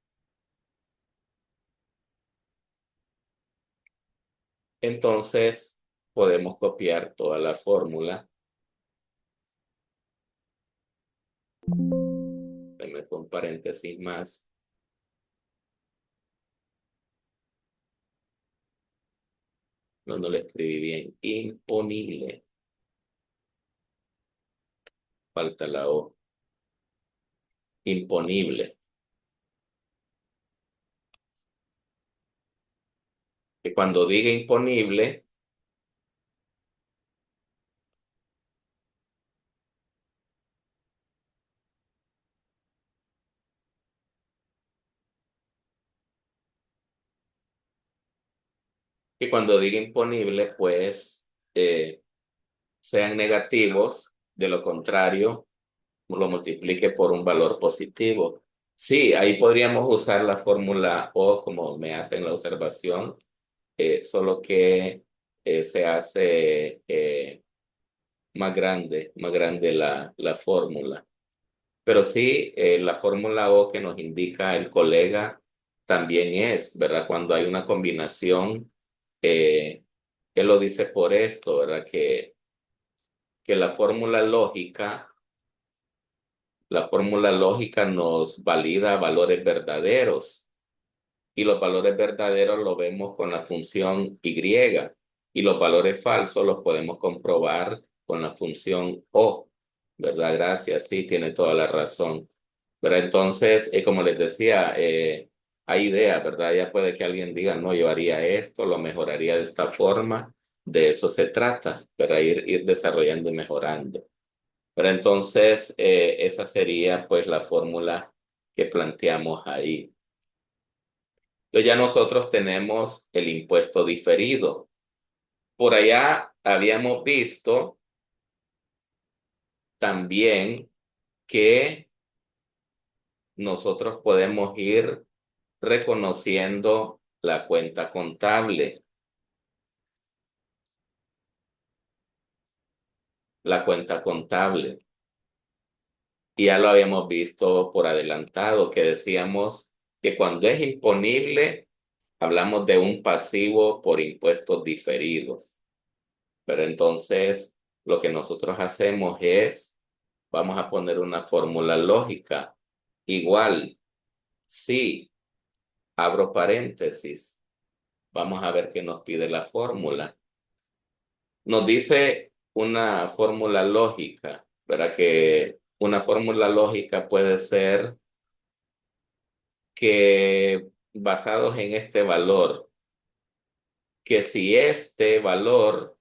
Entonces podemos copiar toda la fórmula. Se me fue un paréntesis más. No, no lo escribí bien. Imponible. Falta la O. Imponible. Que cuando diga imponible, pues sean negativos. De lo contrario, lo multiplique por un valor positivo. Sí, ahí podríamos usar la fórmula O como me hacen la observación, solo que se hace más grande la fórmula. Pero sí, la fórmula O que nos indica el colega también es, ¿verdad? Cuando hay una combinación, eh, él lo dice por esto, ¿verdad? Que la fórmula lógica nos valida valores verdaderos y los valores verdaderos los vemos con la función Y y los valores falsos los podemos comprobar con la función O, ¿verdad? Gracias, sí, tiene toda la razón. Pero entonces, como les decía, hay ideas, ¿verdad? Ya puede que alguien diga, no, yo haría esto, lo mejoraría de esta forma. De eso se trata, para ir desarrollando y mejorando. Pero entonces, esa sería pues la fórmula que planteamos ahí. Entonces ya nosotros tenemos el impuesto diferido. Por allá habíamos visto también que nosotros podemos ir reconociendo la cuenta contable. La cuenta contable. Y ya lo habíamos visto por adelantado, que decíamos que cuando es imponible, hablamos de un pasivo por impuestos diferidos. Pero entonces lo que nosotros hacemos es, vamos a poner una fórmula lógica. Igual, si abro paréntesis, vamos a ver qué nos pide la fórmula. Nos dice una fórmula lógica, ¿verdad? Que una fórmula lógica puede ser que basados en este valor, que si este valor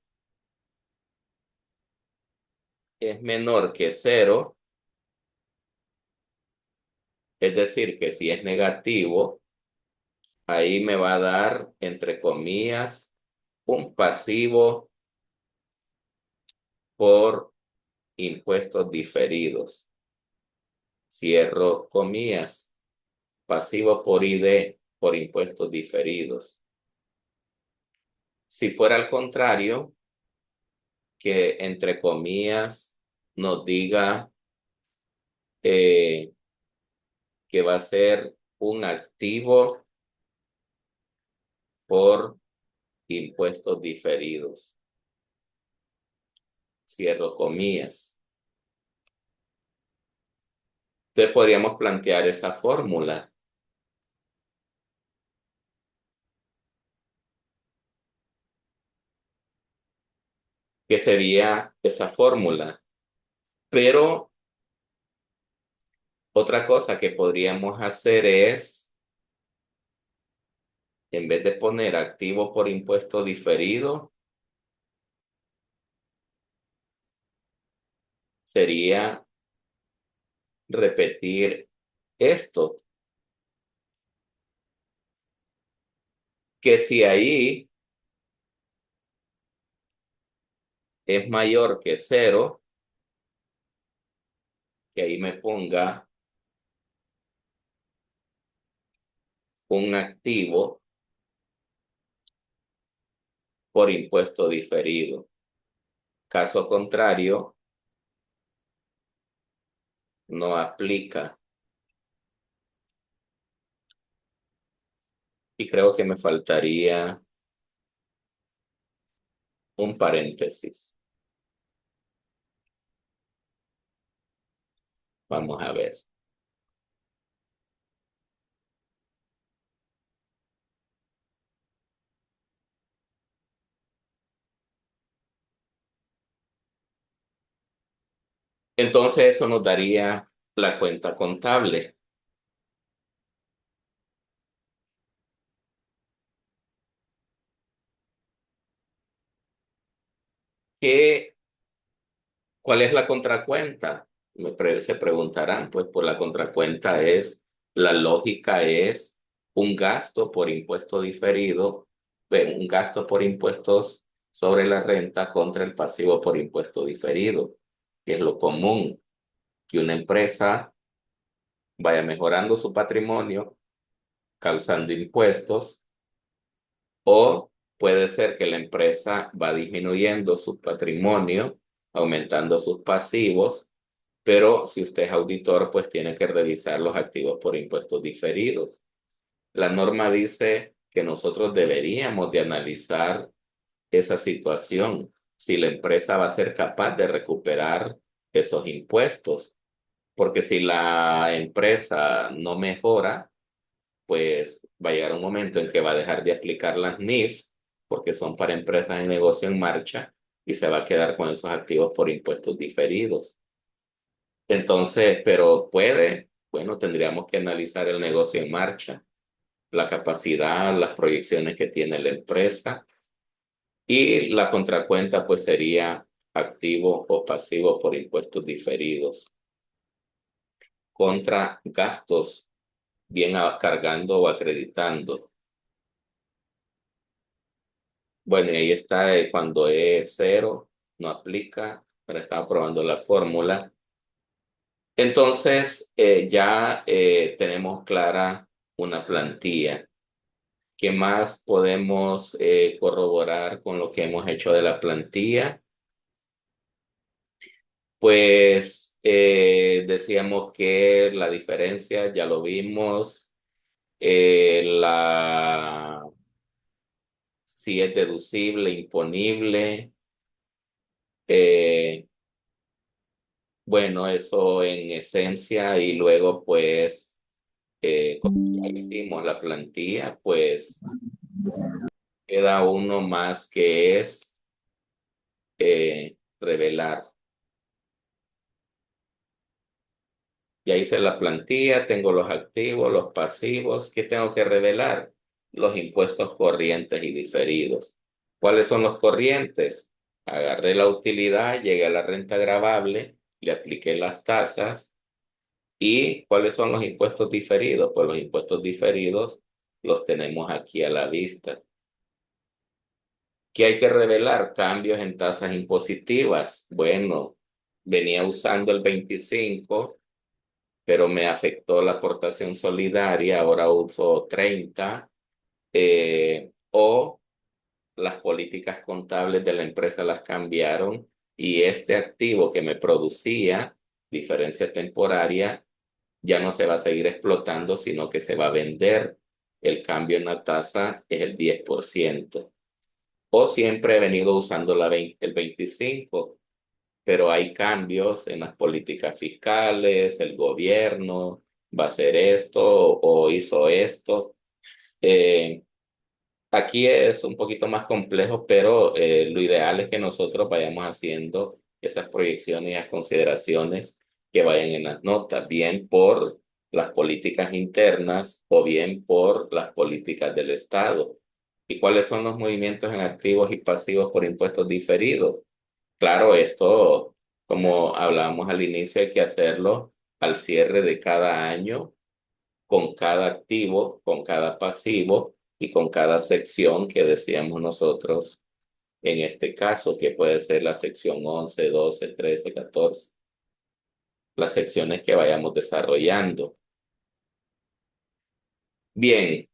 es menor que 0, es decir, que si es negativo, ahí me va a dar, entre comillas, un pasivo por impuestos diferidos. Cierro comillas, pasivo por ID, por impuestos diferidos. Si fuera al contrario, que entre comillas nos diga eh, que va a ser un activo por impuestos diferidos. Cierro comillas. Entonces podríamos plantear esa fórmula. ¿Qué sería esa fórmula? Pero otra cosa que podríamos hacer es, en vez de poner activo por impuesto diferido, sería repetir esto, que si ahí es mayor que cero, que ahí me ponga un activo por impuesto diferido. Caso contrario, no aplica. Y creo que me faltaría un paréntesis. Vamos a ver. Entonces eso nos daría la cuenta contable. ¿Qué, cuál es la contracuenta? Se preguntarán, pues por la contracuenta es, la lógica es un gasto por impuesto diferido, un gasto por impuestos sobre la renta contra el pasivo por impuesto diferido, que es lo común, que una empresa vaya mejorando su patrimonio, causando impuestos, o puede ser que la empresa va disminuyendo su patrimonio, aumentando sus pasivos, pero si usted es auditor, pues tiene que revisar los activos por impuestos diferidos. La norma dice que nosotros deberíamos de analizar esa situación, si la empresa va a ser capaz de recuperar esos impuestos, porque si la empresa no mejora, pues va a llegar un momento en que va a dejar de aplicar las NIF, porque son para empresas en negocio en marcha, y se va a quedar con esos activos por impuestos diferidos. Entonces, pero puede, bueno, tendríamos que analizar el negocio en marcha, la capacidad, las proyecciones que tiene la empresa, y la contracuenta pues sería activo o pasivo por impuestos diferidos contra gastos bien cargando o acreditando. Bueno, y ahí está, cuando es cero, no aplica, pero estaba probando la fórmula. Entonces, ya tenemos clara una plantilla. ¿Qué más podemos corroborar con lo que hemos hecho de la plantilla? Pues decíamos que la diferencia, ya lo vimos, si es deducible, imponible. eh, Bueno, eso en esencia y luego pues como ya hicimos la plantilla, pues queda uno más que es revelar. Ya hice la plantilla, tengo los activos, los pasivos. ¿Qué tengo que revelar? Los impuestos corrientes y diferidos. ¿Cuáles son los corrientes? Agarré la utilidad, llegué a la renta gravable, le apliqué las tasas. ¿Y cuáles son los impuestos diferidos? Pues los impuestos diferidos los tenemos aquí a la vista. ¿Qué hay que revelar? Cambios en tasas impositivas. Bueno, venía usando el 25, pero me afectó la aportación solidaria, ahora uso 30, o las políticas contables de la empresa las cambiaron y este activo que me producía diferencia temporaria ya no se va a seguir explotando, sino que se va a vender. El cambio en la tasa es el 10%. O siempre he venido usando el 25, pero hay cambios en las políticas fiscales, el gobierno va a hacer esto o hizo esto. Eh, Aquí es un poquito más complejo, pero lo ideal es que nosotros vayamos haciendo esas proyecciones y las consideraciones que vayan en las notas, bien por las políticas internas o bien por las políticas del Estado. ¿Y cuáles son los movimientos en activos y pasivos por impuestos diferidos? Claro, esto, como hablábamos al inicio, hay que hacerlo al cierre de cada año con cada activo, con cada pasivo y con cada sección que decíamos nosotros en este caso, que puede ser la sección 11, 12, 13, 14, las secciones que vayamos desarrollando. Bien,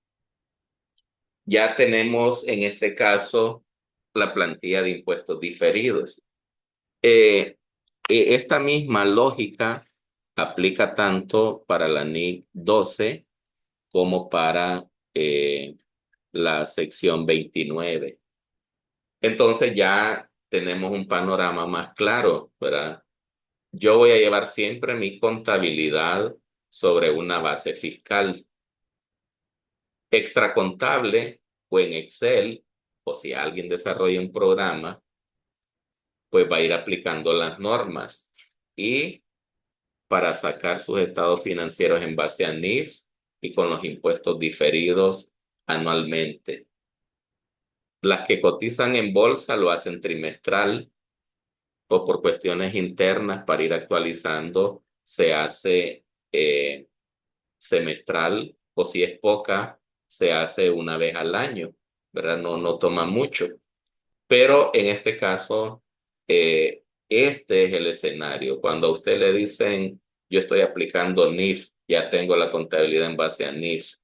ya tenemos en este caso la plantilla de impuestos diferidos. Eh, Esta misma lógica aplica tanto para la NIC 12 como para la sección 29. Entonces ya tenemos un panorama más claro, ¿verdad? Yo voy a llevar siempre mi contabilidad sobre una base fiscal extracontable o en Excel, o si alguien desarrolla un programa, pues va a ir aplicando las normas. Y para sacar sus estados financieros en base a NIF y con los impuestos diferidos anualmente. Las que cotizan en bolsa lo hacen trimestral o por cuestiones internas para ir actualizando, se hace semestral o si es poca, se hace una vez al año, ¿verdad? No toma mucho. Pero en este caso, este es el escenario. Cuando a usted le dicen, yo estoy aplicando NIF, ya tengo la contabilidad en base a NIF.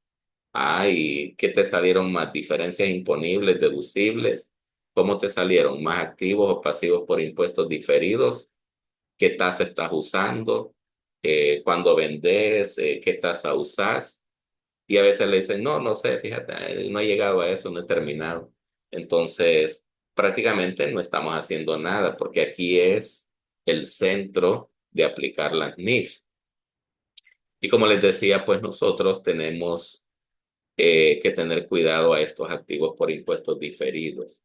Ay, ¿qué te salieron más? ¿Diferencias imponibles, deducibles? ¿Cómo te salieron? ¿Más activos o pasivos por impuestos diferidos? ¿Qué tasa estás usando? Cuando vendes, ¿qué tasa usas? Y a veces le dicen, no, no sé, fíjate, no he llegado a eso, no he terminado. Entonces, prácticamente no estamos haciendo nada porque aquí es el centro de aplicar la NIF. Y como les decía, pues nosotros tenemos que tener cuidado a estos activos por impuestos diferidos,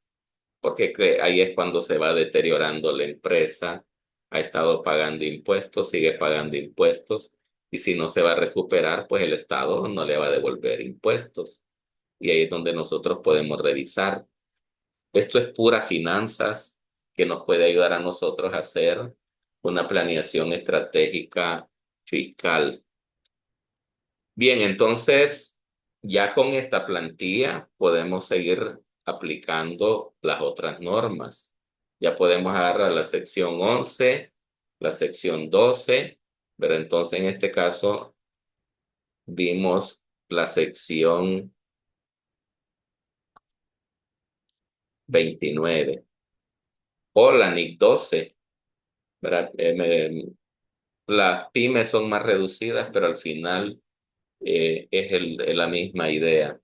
porque ahí es cuando se va deteriorando la empresa, ha estado pagando impuestos, sigue pagando impuestos, y si no se va a recuperar, pues el Estado no le va a devolver impuestos. Y ahí es donde nosotros podemos revisar. Esto es pura finanzas que nos puede ayudar a nosotros a hacer una planeación estratégica fiscal. Bien, entonces ya con esta plantilla podemos seguir aplicando las otras normas. Ya podemos agarrar la sección 11, la sección 12, pero entonces en este caso vimos la sección 29 o la NIC 12, ¿verdad? Las pymes son más reducidas, pero al final es la misma idea.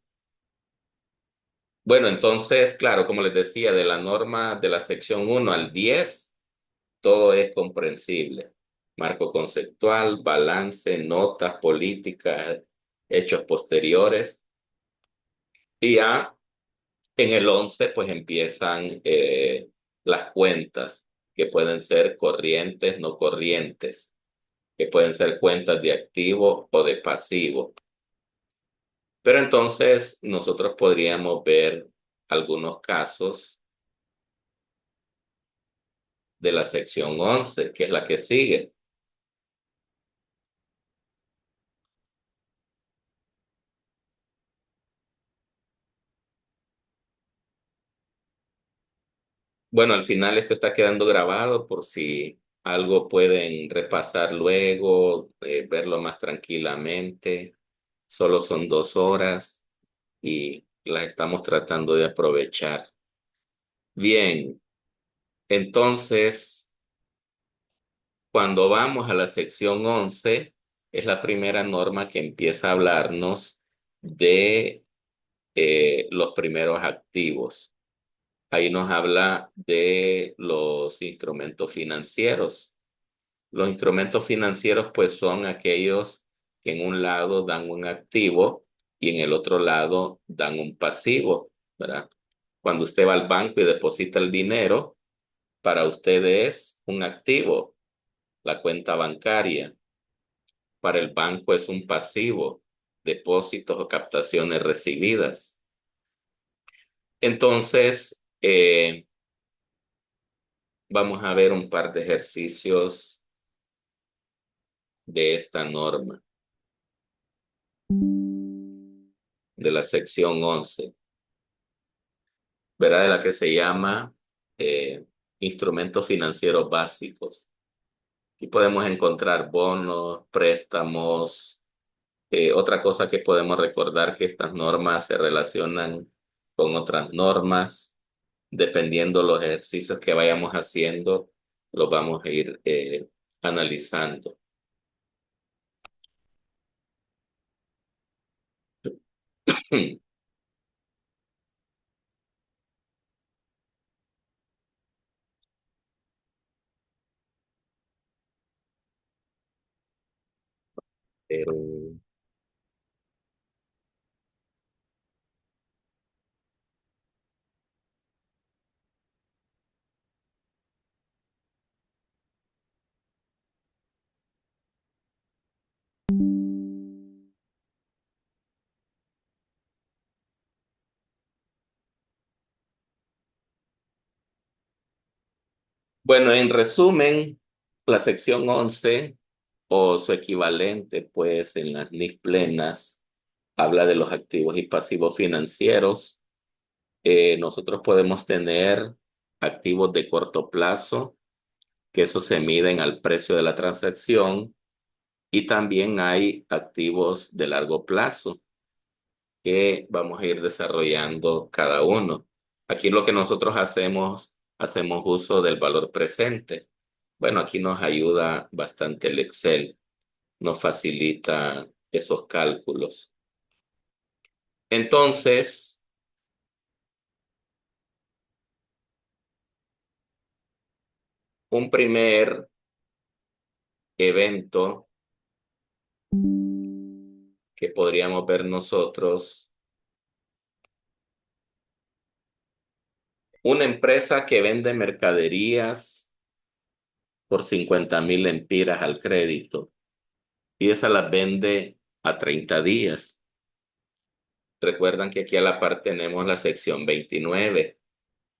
Bueno, entonces, claro, como les decía, de la norma de la sección 1 al 10, todo es comprensible. Marco conceptual, balance, notas, políticas, hechos posteriores. Y ya en el 11, pues empiezan las cuentas, que pueden ser corrientes, no corrientes, que pueden ser cuentas de activo o de pasivo. Pero entonces nosotros podríamos ver algunos casos de la sección 11, que es la que sigue. Bueno, al final esto está quedando grabado por si algo pueden repasar luego, verlo más tranquilamente. Solo son 2 horas y las estamos tratando de aprovechar. Bien, entonces, cuando vamos a la sección 11 es la primera norma que empieza a hablarnos de los primeros activos. Ahí nos habla de los instrumentos financieros. Los instrumentos financieros pues son aquellos que en un lado dan un activo y en el otro lado dan un pasivo, ¿verdad? Cuando usted va al banco y deposita el dinero, para usted es un activo, la cuenta bancaria. Para el banco es un pasivo, depósitos o captaciones recibidas. Entonces, vamos a ver un par de ejercicios de esta norma, de la sección 11, ¿verdad? De la que se llama eh, instrumentos financieros básicos. Aquí podemos encontrar bonos, préstamos. Otra cosa que podemos recordar que estas normas se relacionan con otras normas. Dependiendo los ejercicios que vayamos haciendo, los vamos a ir analizando. Pero, bueno, en resumen, la sección 11 o su equivalente, pues en las NIC plenas, habla de los activos y pasivos financieros. Nosotros podemos tener activos de corto plazo, que eso se miden al precio de la transacción, y también hay activos de largo plazo que vamos a ir desarrollando cada uno. Aquí lo que nosotros hacemos uso del valor presente. Bueno, aquí nos ayuda bastante el Excel, nos facilita esos cálculos. Entonces, un primer evento que podríamos ver nosotros, una empresa que vende mercaderías por 50,000 lempiras al crédito y esa las vende a 30 días. Recuerdan que aquí a la par tenemos la sección 29.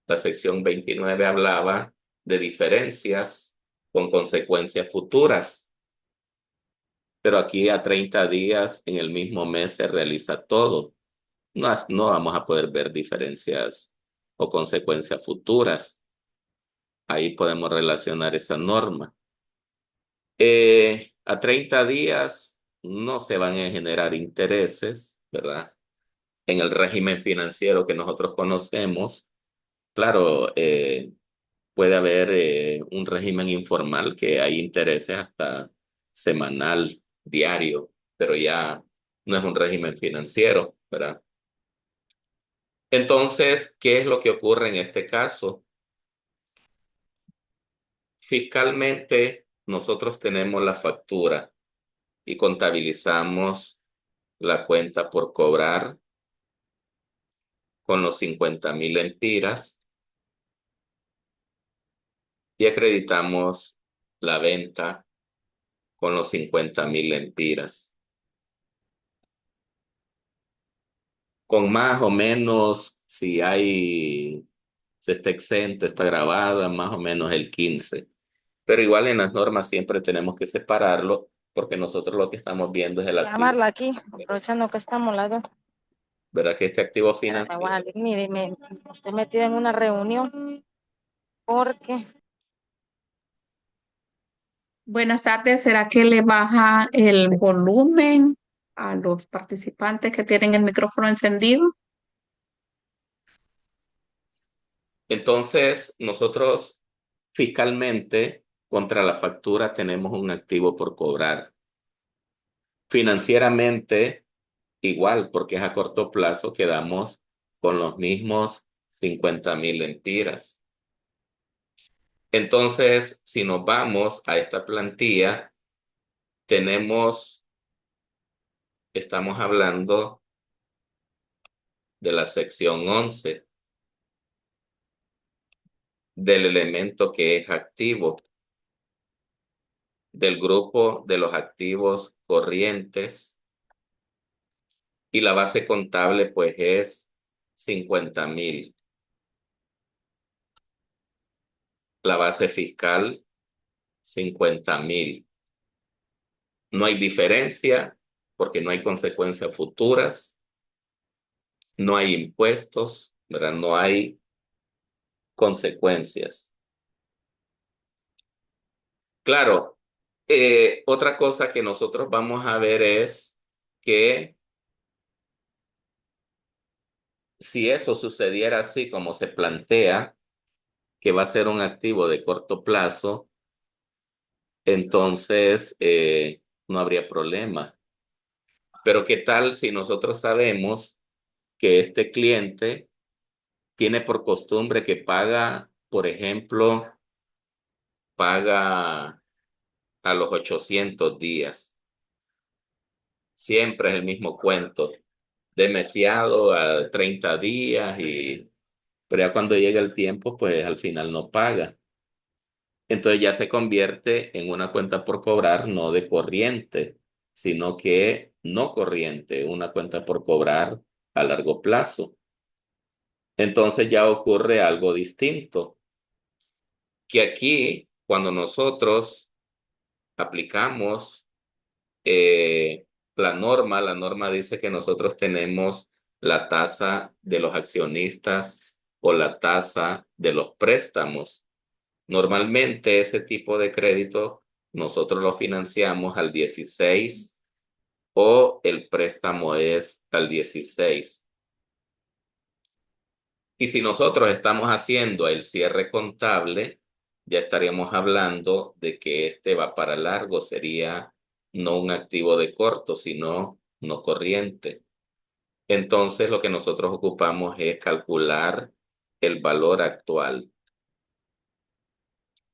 La sección 29 hablaba de diferencias con consecuencias futuras, pero aquí a 30 días en el mismo mes se realiza todo. No vamos a poder ver diferencias o consecuencias futuras. Ahí podemos relacionar esa norma. A 30 días no se van a generar intereses, ¿verdad? En el régimen financiero que nosotros conocemos, claro, puede haber un régimen informal que hay intereses hasta semanal, diario, pero ya no es un régimen financiero, ¿verdad? Entonces, ¿qué es lo que ocurre en este caso? Fiscalmente, nosotros tenemos la factura y contabilizamos la cuenta por cobrar con los 50,000 lempiras y acreditamos la venta con los 50,000 lempiras. Con más o menos, si hay, se está exenta, está grabada, más o menos el 15. Pero igual en las normas siempre tenemos que separarlo porque nosotros lo que estamos viendo es el activo. Llamarla aquí, aprovechando que estamos las dos. ¿Verdad que este activo Espérame, voy a financiero? salir. Mire, estoy metida en una reunión. porque Buenas tardes. ¿Será que le baja el volumen a los participantes que tienen el micrófono encendido? Entonces, nosotros fiscalmente contra la factura tenemos un activo por cobrar. Financieramente, igual, porque es a corto plazo, quedamos con los mismos 50,000 lempiras. Entonces, si nos vamos a esta plantilla, estamos hablando de la sección 11 del elemento que es activo, del grupo de los activos corrientes, y la base contable pues es 50,000. La base fiscal, 50,000. No hay diferencia porque no hay consecuencias futuras, no hay impuestos, ¿verdad? No hay consecuencias. Claro, otra cosa que nosotros vamos a ver es que si eso sucediera así como se plantea, que va a ser un activo de corto plazo, entonces no habría problema. Pero ¿qué tal si nosotros sabemos que este cliente tiene por costumbre que paga, por ejemplo, paga a los 800 días? Siempre es el mismo cuento, demasiado a 30 días, pero ya cuando llega el tiempo, pues al final no paga. Entonces ya se convierte en una cuenta por cobrar, no de corriente, sino que no corriente, una cuenta por cobrar a largo plazo. Entonces ya ocurre algo distinto, que aquí, cuando nosotros aplicamos la norma dice que nosotros tenemos la tasa de los accionistas o la tasa de los préstamos. Normalmente ese tipo de crédito nosotros lo financiamos al 16 o el préstamo es al 16. Y si nosotros estamos haciendo el cierre contable, ya estaríamos hablando de que este va para largo, sería no un activo de corto, sino no corriente. Entonces lo que nosotros ocupamos es calcular el valor actual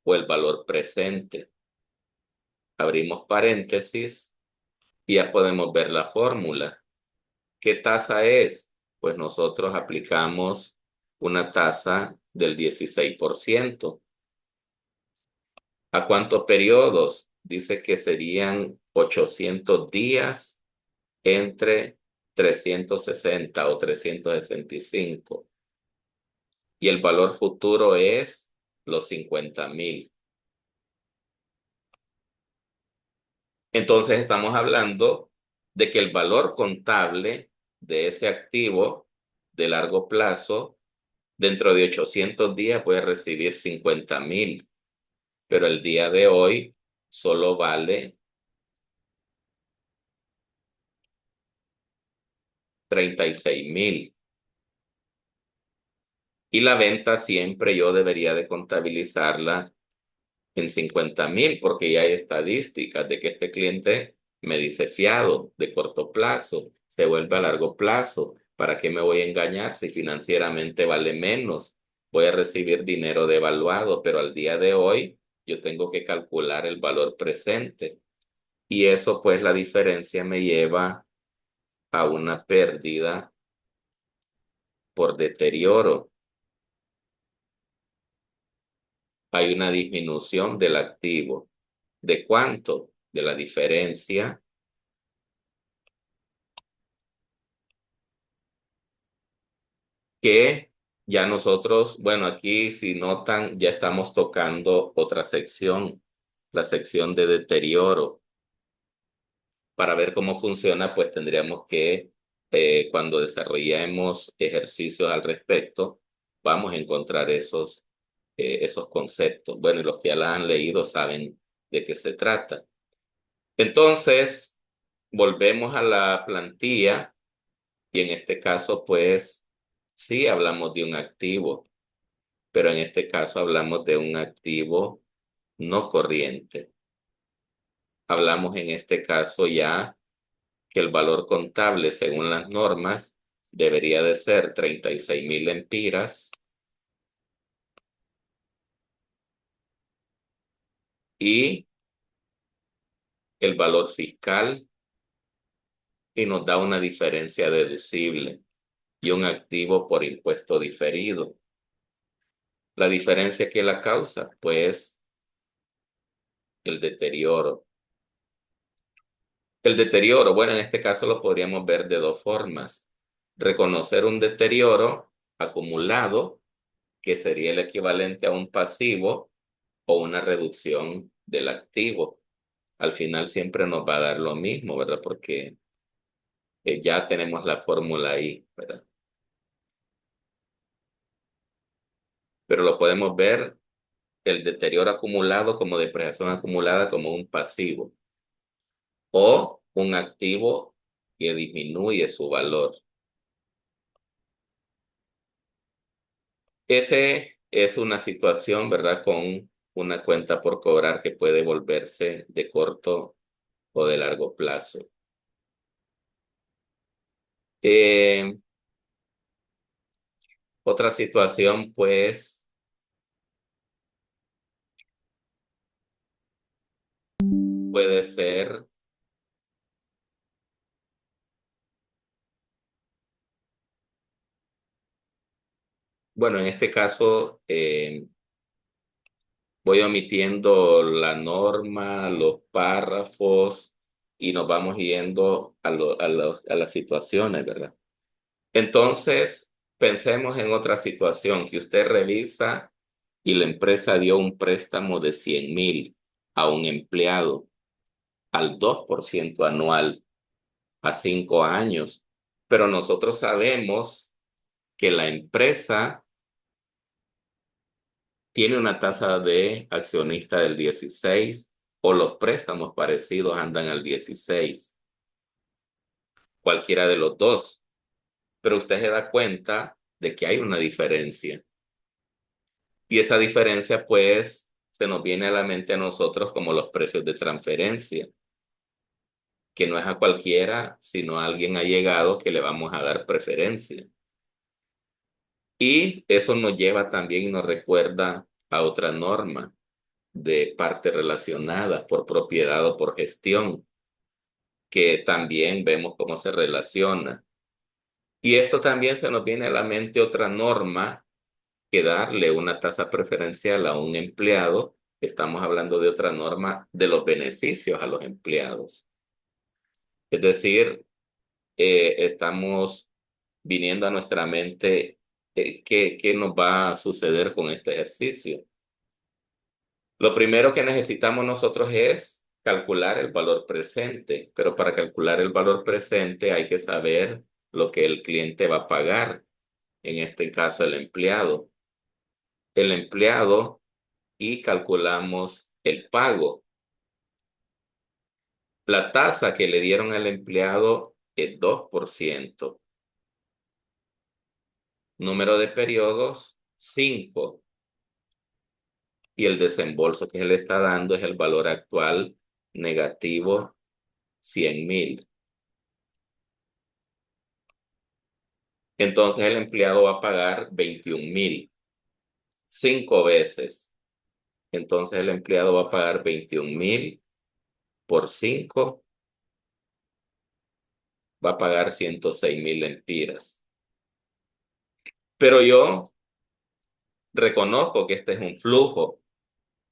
o el valor presente. Abrimos paréntesis y ya podemos ver la fórmula. ¿Qué tasa es? Pues nosotros aplicamos una tasa del 16%. ¿A cuántos periodos? Dice que serían 800 días entre 360 o 365. Y el valor futuro es los 50,000. Entonces estamos hablando de que el valor contable de ese activo de largo plazo, dentro de 800 días puede recibir 50,000, pero el día de hoy solo vale 36,000. Y la venta siempre yo debería de contabilizarla en 50,000 porque ya hay estadísticas de que este cliente me dice fiado de corto plazo, se vuelve a largo plazo. ¿Para qué me voy a engañar si financieramente vale menos? Voy a recibir dinero devaluado, pero al día de hoy yo tengo que calcular el valor presente. Y eso pues la diferencia me lleva a una pérdida por deterioro. Hay una disminución del activo. ¿De cuánto? De la diferencia que ya nosotros, bueno, aquí si notan, ya estamos tocando otra sección, la sección de deterioro. Para ver cómo funciona, pues tendríamos que, cuando desarrollemos ejercicios al respecto, vamos a encontrar esos esos conceptos. Bueno, y los que ya la han leído saben de qué se trata. Entonces, volvemos a la plantilla y en este caso, pues, sí hablamos de un activo, pero en este caso hablamos de un activo no corriente. Hablamos en este caso ya que el valor contable, según las normas, debería de ser 36,000 lempiras y el valor fiscal, y nos da una diferencia deducible y un activo por impuesto diferido. La diferencia que la causa, pues, el deterioro. El deterioro, bueno, en este caso lo podríamos ver de dos formas. Reconocer un deterioro acumulado, que sería el equivalente a un pasivo o una reducción del activo. Al final siempre nos va a dar lo mismo, ¿verdad? Porque ya tenemos la fórmula ahí, ¿verdad? Pero lo podemos ver el deterioro acumulado como depreciación acumulada como un pasivo o un activo que disminuye su valor. Ese es una situación, ¿verdad? Con una cuenta por cobrar que puede volverse de corto o de largo plazo. Eh, Otra situación, pues, puede ser, bueno, en este caso, voy omitiendo la norma, los párrafos y nos vamos yendo a las situaciones, ¿verdad? Entonces, pensemos en otra situación que usted revisa y la empresa dio un préstamo de 100,000 a un empleado al 2% anual a 5 años. Pero nosotros sabemos que la empresa tiene una tasa de accionista del 16 o los préstamos parecidos andan al 16, cualquiera de los dos. Pero usted se da cuenta de que hay una diferencia. Y esa diferencia, pues, se nos viene a la mente a nosotros como los precios de transferencia, que no es a cualquiera, sino a alguien allegado que le vamos a dar preferencia. Y eso nos lleva también y nos recuerda a otra norma de partes relacionadas por propiedad o por gestión, que también vemos cómo se relaciona. Y esto también se nos viene a la mente otra norma que darle una tasa preferencial a un empleado. Estamos hablando de otra norma de los beneficios a los empleados. Es decir, estamos viniendo a nuestra mente qué nos va a suceder con este ejercicio. Lo primero que necesitamos nosotros es calcular el valor presente, pero para calcular el valor presente hay que saber lo que el cliente va a pagar, en este caso el empleado. El empleado y calculamos el pago. La tasa que le dieron al empleado es 2%. Número de periodos, 5. Y el desembolso que se le está dando es el valor actual negativo, 100,000. Entonces el empleado va a pagar 21,000, 5 veces. Entonces el empleado va a pagar 21,000 por 5, va a pagar 106,000 lempiras. Pero yo reconozco que este es un flujo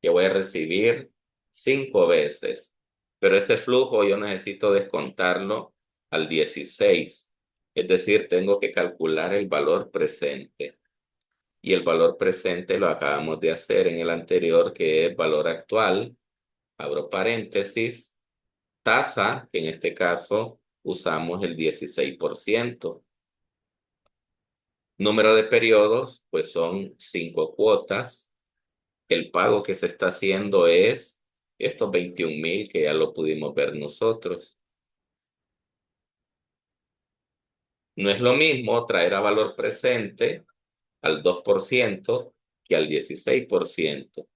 que voy a recibir 5 veces, pero ese flujo yo necesito descontarlo al 16, es decir, tengo que calcular el valor presente. Y el valor presente lo acabamos de hacer en el anterior, que es valor actual, abro paréntesis, tasa, que en este caso usamos el 16%. Número de periodos, pues son 5 cuotas, el pago que se está haciendo es estos 21,000 que ya lo pudimos ver nosotros. No es lo mismo traer a valor presente al 2% que al 16%.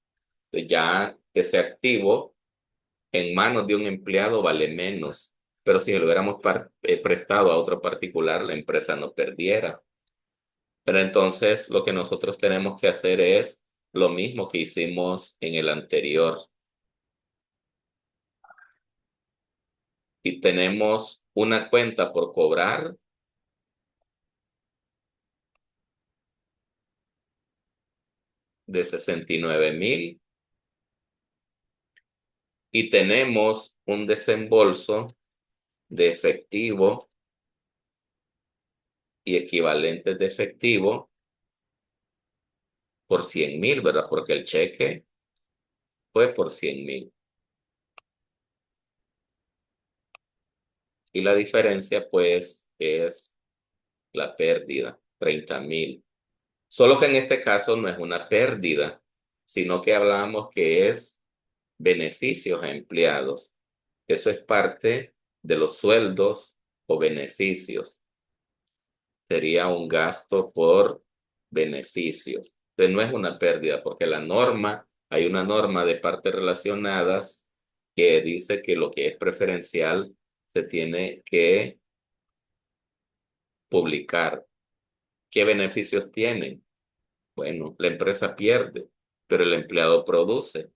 Ya ese activo en manos de un empleado vale menos, pero si se lo hubiéramos prestado a otro particular, la empresa no perdiera. Pero entonces lo que nosotros tenemos que hacer es lo mismo que hicimos en el anterior. Y tenemos una cuenta por cobrar de 69,000 y tenemos un desembolso de efectivo y equivalentes de efectivo por 100,000, ¿verdad? Porque el cheque fue por 100,000. Y la diferencia, pues, es la pérdida, 30,000. Solo que en este caso no es una pérdida, sino que hablamos que es beneficios a empleados. Eso es parte de los sueldos o beneficios. Sería un gasto por beneficios. Entonces no es una pérdida, porque hay una norma de partes relacionadas que dice que lo que es preferencial se tiene que publicar. ¿Qué beneficios tienen? Bueno, la empresa pierde, pero el empleado produce.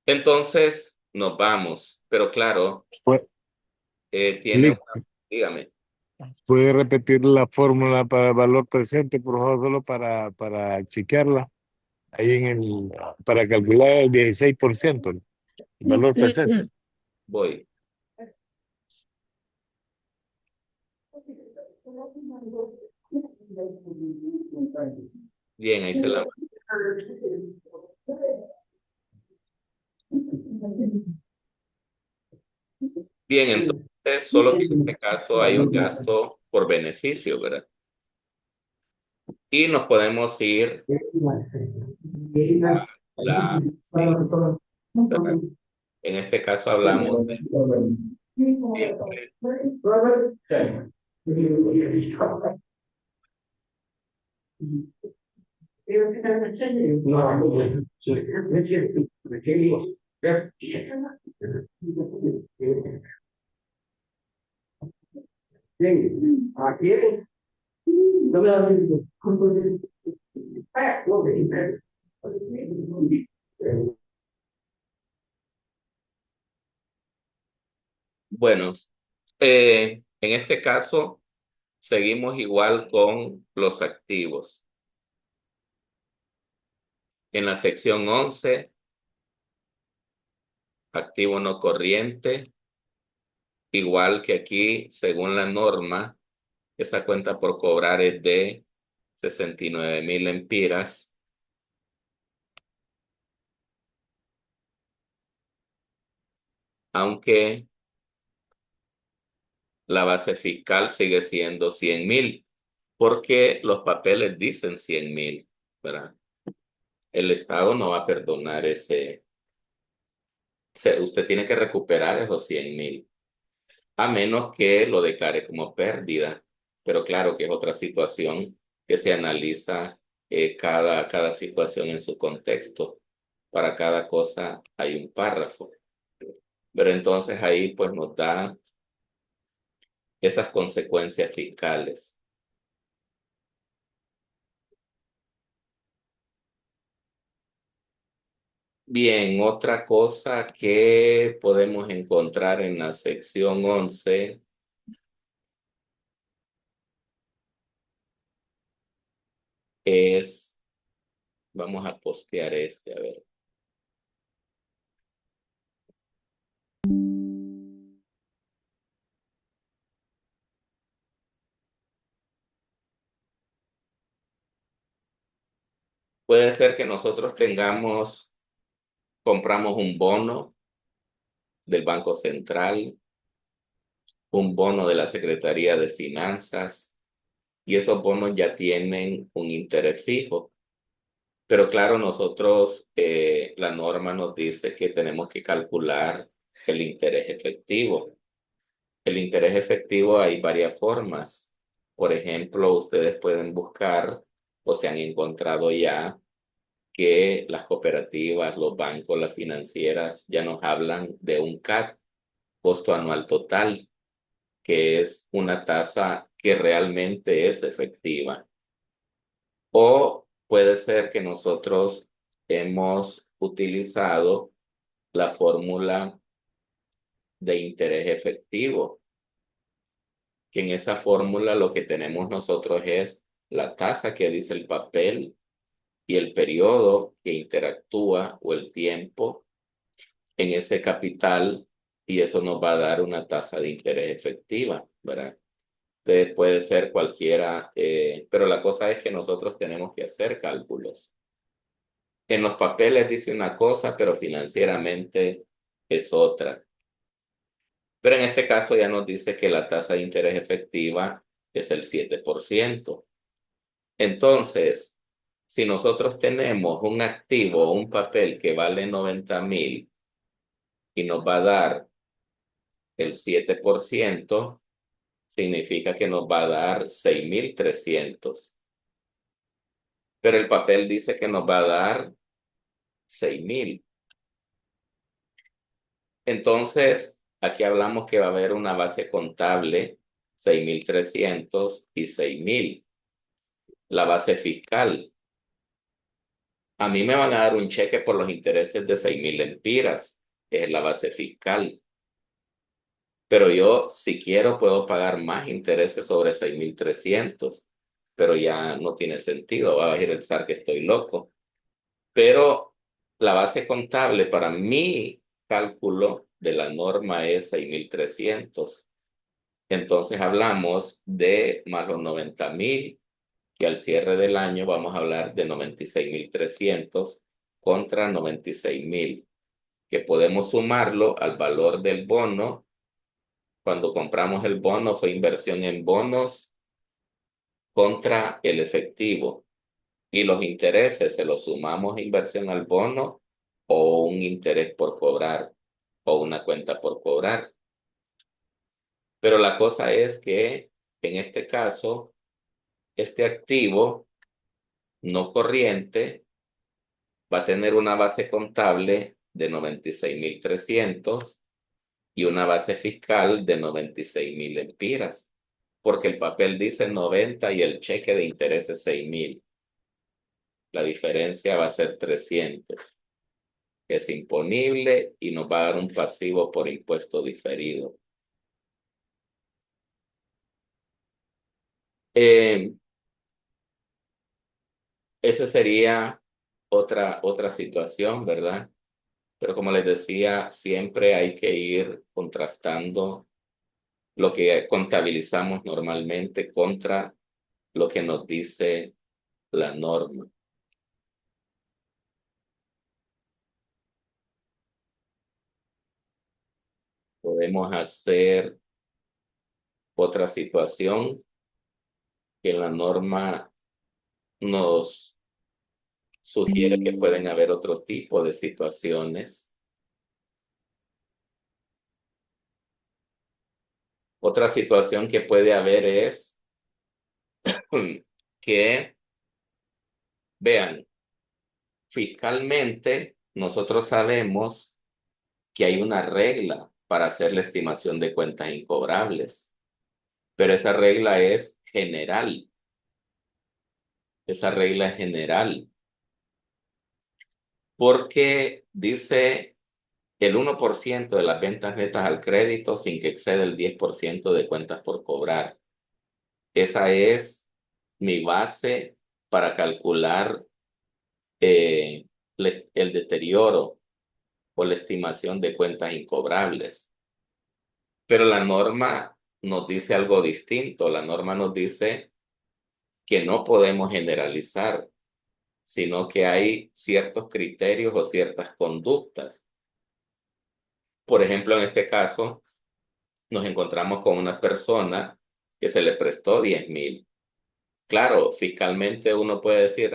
Entonces nos vamos, pero claro, Pu- tiene Lick, una, dígame. ¿puede repetir la fórmula para el valor presente, por favor, solo para chequearla? Ahí para calcular el 16%, el valor presente. Voy. Bien, ahí se la. Bien, entonces, solo que en este caso hay un gasto por beneficio, ¿verdad? Y nos podemos ir a la, sí, ¿verdad? En este caso hablamos de siempre. Bueno, en este caso seguimos igual con los activos. En la sección 11, activo no corriente, igual que aquí, según la norma, esa cuenta por cobrar es de 69,000 lempiras. Aunque la base fiscal sigue siendo 100,000, porque los papeles dicen 100,000, ¿verdad? El Estado no va a perdonar usted tiene que recuperar esos 100,000, a menos que lo declare como pérdida, pero claro que es otra situación que se analiza cada situación en su contexto. Para cada cosa hay un párrafo, pero entonces ahí pues nos da esas consecuencias fiscales. Bien, otra cosa que podemos encontrar en la sección 11 es, vamos a postear a ver. Puede ser que nosotros compramos un bono del Banco Central, un bono de la Secretaría de Finanzas, y esos bonos ya tienen un interés fijo. Pero claro, nosotros, la norma nos dice que tenemos que calcular el interés efectivo. El interés efectivo hay varias formas. Por ejemplo, ustedes pueden buscar o se han encontrado ya que las cooperativas, los bancos, las financieras ya nos hablan de un CAT, costo anual total, que es una tasa que realmente es efectiva. O puede ser que nosotros hemos utilizado la fórmula de interés efectivo, que en esa fórmula lo que tenemos nosotros es la tasa que dice el papel y el periodo que interactúa o el tiempo en ese capital, y eso nos va a dar una tasa de interés efectiva, ¿verdad? Entonces puede ser cualquiera, pero la cosa es que nosotros tenemos que hacer cálculos. En los papeles dice una cosa, pero financieramente es otra. Pero en este caso ya nos dice que la tasa de interés efectiva es el 7%. Entonces, si nosotros tenemos un activo o un papel que vale 90,000 y nos va a dar el 7%, significa que nos va a dar 6,300. Pero el papel dice que nos va a dar 6,000. Entonces, aquí hablamos que va a haber una base contable, 6,300 y 6,000. La base fiscal. A mí me van a dar un cheque por los intereses de 6,000 lempiras, que es la base fiscal. Pero yo, si quiero, puedo pagar más intereses sobre 6,300, pero ya no tiene sentido, va a pensar que estoy loco. Pero la base contable para mi cálculo de la norma es 6,300. Entonces hablamos de más los 90,000, que al cierre del año vamos a hablar de 96,300 contra 96,000, que podemos sumarlo al valor del bono. Cuando compramos el bono fue inversión en bonos contra el efectivo, y los intereses se los sumamos a inversión al bono o un interés por cobrar o una cuenta por cobrar. Pero la cosa es que en este caso, este activo no corriente va a tener una base contable de 96,300 y una base fiscal de 96,000 lempiras, porque el papel dice 90 y el cheque de interés es 6,000. La diferencia va a ser 300, que es imponible y nos va a dar un pasivo por impuesto diferido. Esa sería otra situación, ¿verdad? Pero como les decía, siempre hay que ir contrastando lo que contabilizamos normalmente contra lo que nos dice la norma. Podemos hacer otra situación que la norma nos sugiere que pueden haber otro tipo de situaciones. Otra situación que puede haber es que, vean, fiscalmente nosotros sabemos que hay una regla para hacer la estimación de cuentas incobrables, pero esa regla es general. Esa regla es general porque dice el 1% de las ventas netas al crédito sin que exceda el 10% de cuentas por cobrar. Esa es mi base para calcular el deterioro o la estimación de cuentas incobrables. Pero la norma nos dice algo distinto. La norma nos dice que no podemos generalizar, sino que hay ciertos criterios o ciertas conductas. Por ejemplo, en este caso, nos encontramos con una persona que se le prestó 10,000 Claro, fiscalmente uno puede decir,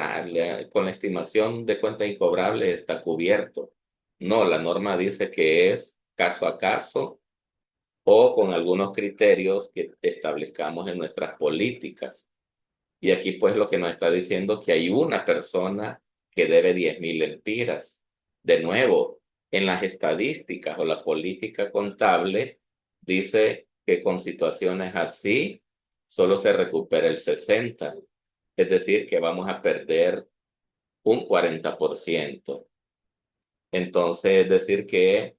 con la estimación de cuentas incobrables está cubierto. No, la norma dice que es caso a caso o con algunos criterios que establezcamos en nuestras políticas. Y aquí pues lo que nos está diciendo que hay una persona que debe 10.000 lempiras. De nuevo, en las estadísticas o la política contable dice que con situaciones así solo se recupera el 60, es decir, que vamos a perder un 40%. Entonces, es decir que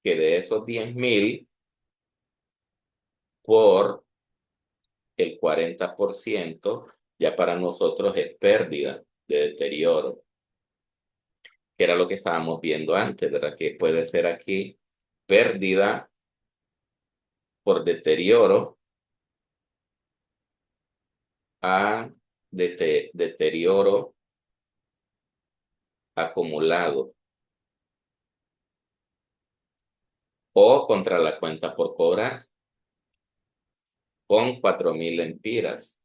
de esos 10.000 por el 40% ya para nosotros es pérdida de deterioro, que era lo que estábamos viendo antes, ¿verdad? Que puede ser aquí pérdida por deterioro a deterioro acumulado o contra la cuenta por cobrar con 4.000 lempiras.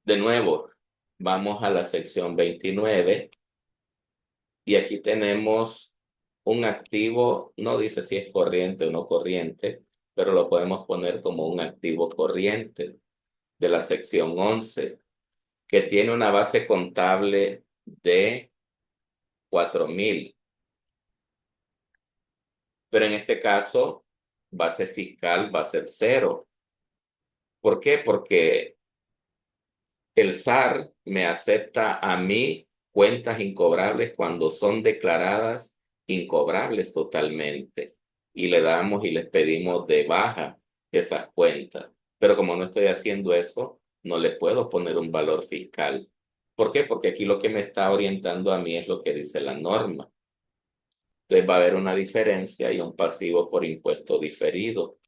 De nuevo, vamos a la sección 29 y aquí tenemos un activo, no dice si es corriente o no corriente, pero lo podemos poner como un activo corriente de la sección 11, que tiene una base contable de 4.000. Pero en este caso, base fiscal va a ser 0. ¿Por qué? Porque el SAR me acepta a mí cuentas incobrables cuando son declaradas incobrables totalmente. Y le damos y les pedimos de baja esas cuentas. Pero como no estoy haciendo eso, no le puedo poner un valor fiscal. ¿Por qué? Porque aquí lo que me está orientando a mí es lo que dice la norma. Entonces va a haber una diferencia y un pasivo por impuesto diferido,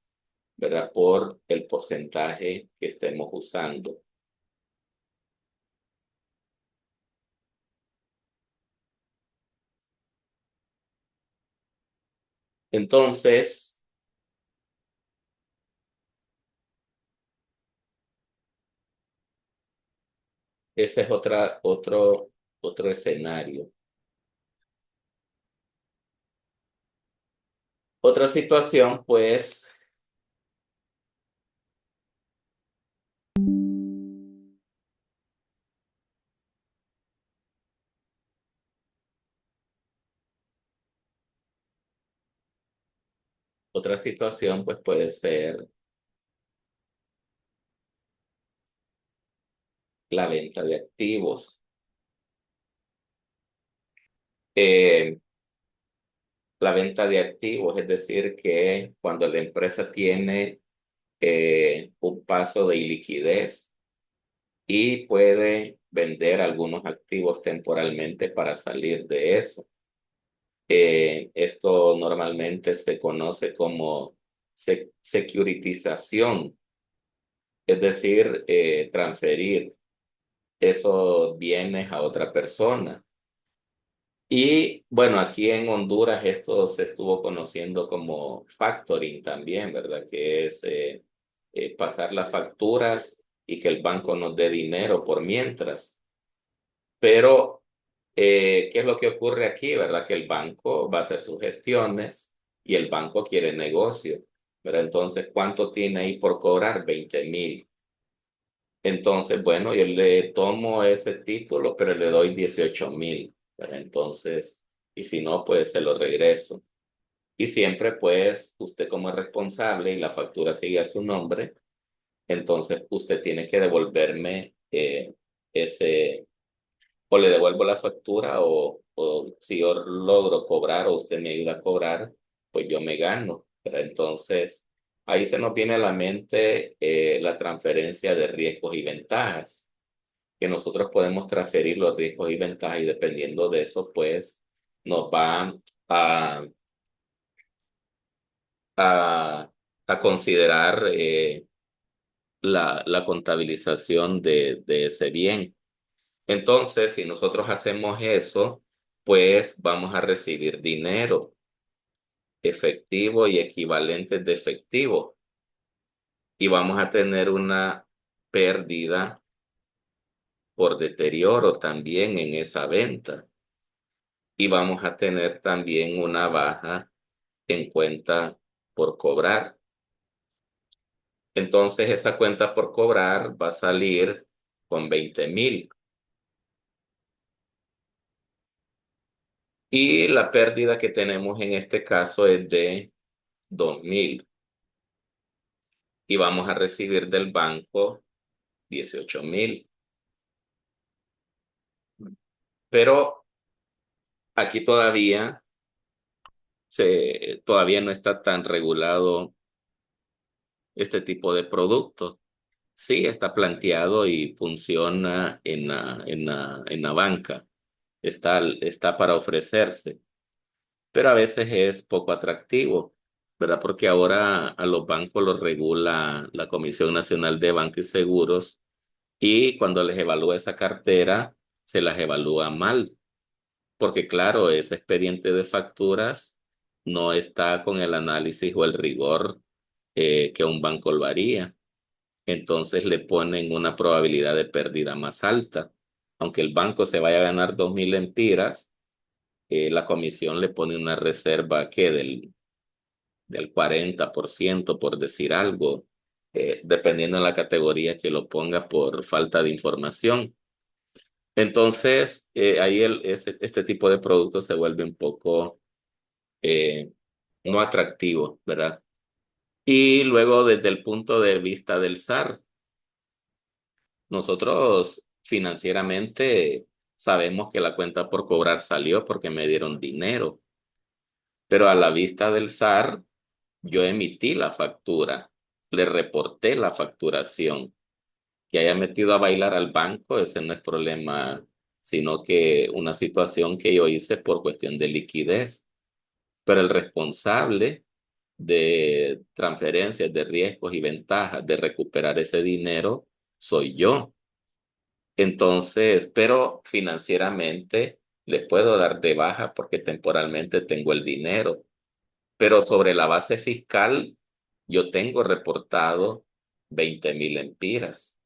¿verdad? Por el porcentaje que estemos usando. Entonces, ese es otro escenario. Otra situación, pues, pues puede ser la venta de activos. Eh, la venta de activos, es decir, que cuando la empresa tiene un paso de iliquidez y puede vender algunos activos temporalmente para salir de eso. Esto normalmente se conoce como securitización, es decir, transferir esos bienes a otra persona. Y bueno, aquí en Honduras esto se estuvo conociendo como factoring también, ¿verdad? Que es pasar las facturas y que el banco nos dé dinero por mientras. Pero, ¿qué es lo que ocurre aquí, verdad? Que el banco va a hacer sus gestiones y el banco quiere negocio, ¿verdad? Entonces, ¿cuánto tiene ahí por cobrar? 20.000. Entonces, bueno, yo le tomo ese título, pero le doy 18.000, ¿verdad? Entonces, y si no, pues se lo regreso. Y siempre, pues, usted como es responsable y la factura sigue a su nombre, entonces usted tiene que devolverme ese o le devuelvo la factura o si yo logro cobrar o usted me ayuda a cobrar, pues yo me gano. Pero entonces, ahí se nos viene a la mente la transferencia de riesgos y ventajas, que nosotros podemos transferir los riesgos y ventajas y dependiendo de eso, pues nos va a, a, a considerar la contabilización de ese bien. Entonces, si nosotros hacemos eso, pues vamos a recibir dinero efectivo y equivalentes de efectivo. y vamos a tener una pérdida por deterioro también en esa venta. Y vamos a tener también una baja en cuenta por cobrar. Entonces esa cuenta por cobrar va a salir con 20,000. Y la pérdida que tenemos en este caso es de 2,000. Y vamos a recibir del banco 18,000. Pero aquí todavía no está tan regulado este tipo de productos. Sí, está planteado y funciona en la banca. Está para ofrecerse, pero a veces es poco atractivo, ¿verdad? Porque ahora a los bancos los regula la Comisión Nacional de Bancos y Seguros y cuando les evalúa esa cartera, se las evalúa mal, porque claro, ese expediente de facturas no está con el análisis o el rigor que un banco lo haría. Entonces le ponen una probabilidad de pérdida más alta. Aunque el banco se vaya a ganar 2,000 lempiras, la comisión le pone una reserva que del 40%, por decir algo, dependiendo de la categoría que lo ponga por falta de información. Entonces, ahí este tipo de productos se vuelve un poco eh, no atractivo, ¿verdad? Y luego, desde el punto de vista del SAR, nosotros financieramente sabemos que la cuenta por cobrar salió porque me dieron dinero, pero a la vista del SAR, yo emití la factura, le reporté la facturación. Que haya metido a bailar al banco, ese no es problema, sino que una situación que yo hice por cuestión de liquidez. Pero el responsable de transferencias de riesgos y ventajas de recuperar ese dinero soy yo. Entonces, pero financieramente le puedo dar de baja porque temporalmente tengo el dinero. Pero sobre la base fiscal, yo tengo reportado 20,000 lempiras.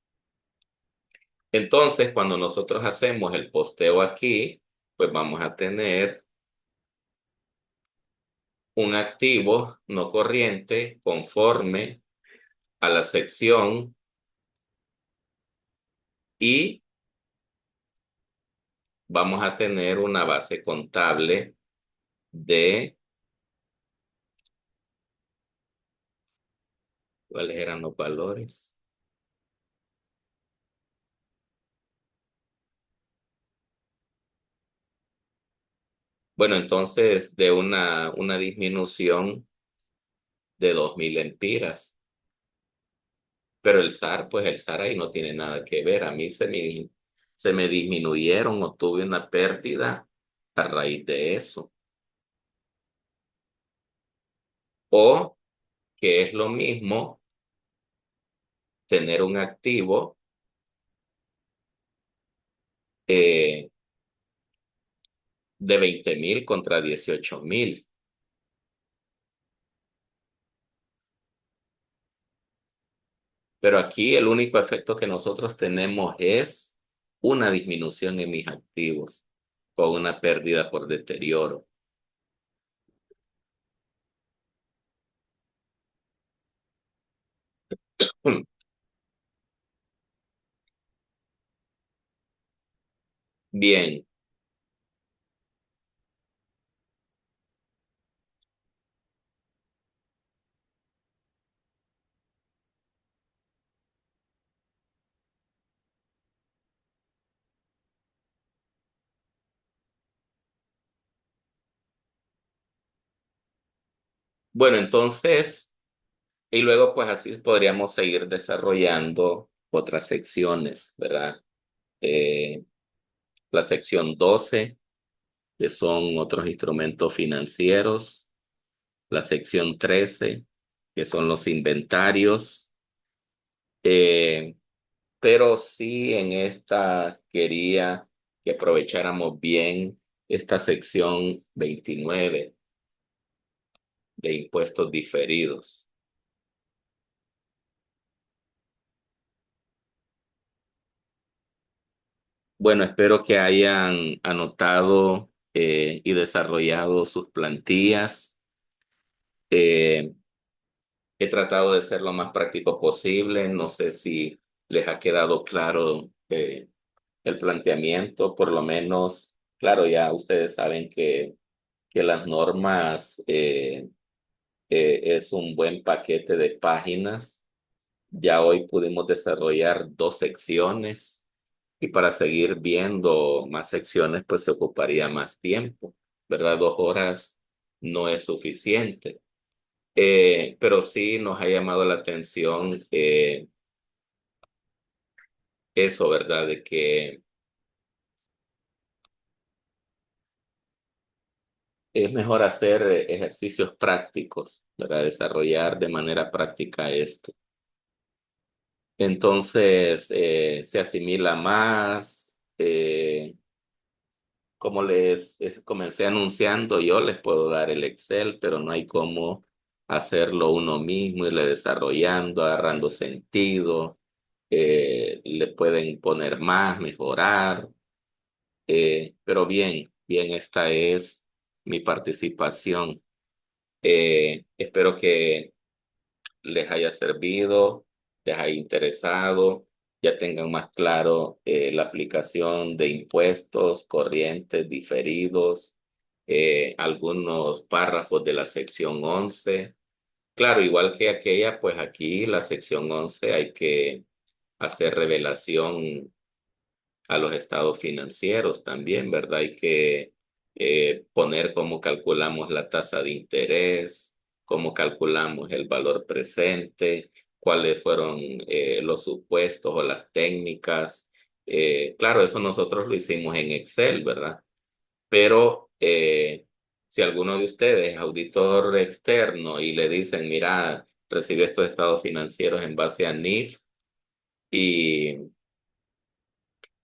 Entonces, cuando nosotros hacemos el posteo aquí, pues vamos a tener un activo no corriente conforme a la sección y vamos a tener una base contable de, ¿cuáles eran los valores? Bueno, entonces de una disminución de 2,000 lempiras. Pero el SAR, pues el SAR ahí no tiene nada que ver. A mí se me disminuyeron o tuve una pérdida a raíz de eso. O, que es lo mismo, tener un activo eh, de 20,000 contra 18,000. Pero aquí el único efecto que nosotros tenemos es una disminución en mis activos con una pérdida por deterioro. Bien, bueno, entonces, y luego pues así podríamos seguir desarrollando otras secciones, ¿verdad? Eh, la sección 12, que son otros instrumentos financieros. La sección 13, que son los inventarios. Eh, pero sí en esta quería que aprovecháramos bien esta sección 29 de impuestos diferidos. Bueno, espero que hayan anotado y desarrollado sus plantillas. Eh, He tratado de ser lo más práctico posible. No sé si les ha quedado claro el planteamiento. Por lo menos, claro, ya ustedes saben que las normas es un buen paquete de páginas. Ya hoy pudimos desarrollar 2 secciones y para seguir viendo más secciones, pues se ocuparía más tiempo, ¿verdad? 2 horas no es suficiente. Pero sí nos ha llamado la atención eso, ¿verdad? De que es mejor hacer ejercicios prácticos, ¿verdad? Desarrollar de manera práctica esto. Entonces, se asimila más. Como les comencé anunciando, yo les puedo dar el Excel, pero no hay cómo hacerlo uno mismo, irle desarrollando, agarrando sentido. Le pueden poner más, mejorar. Pero bien, bien, esta es mi participación. Espero que les haya servido, les haya interesado, ya tengan más claro la aplicación de impuestos corrientes, diferidos, algunos párrafos de la sección 11. Claro, igual que aquella, pues aquí la sección 11 hay que hacer revelación a los estados financieros también, ¿verdad? Hay que poner cómo calculamos la tasa de interés, cómo calculamos el valor presente, cuáles fueron los supuestos o las técnicas. Claro, eso nosotros lo hicimos en Excel, ¿verdad? Pero si alguno de ustedes es auditor externo y le dicen, mira, recibe estos estados financieros en base a NIF y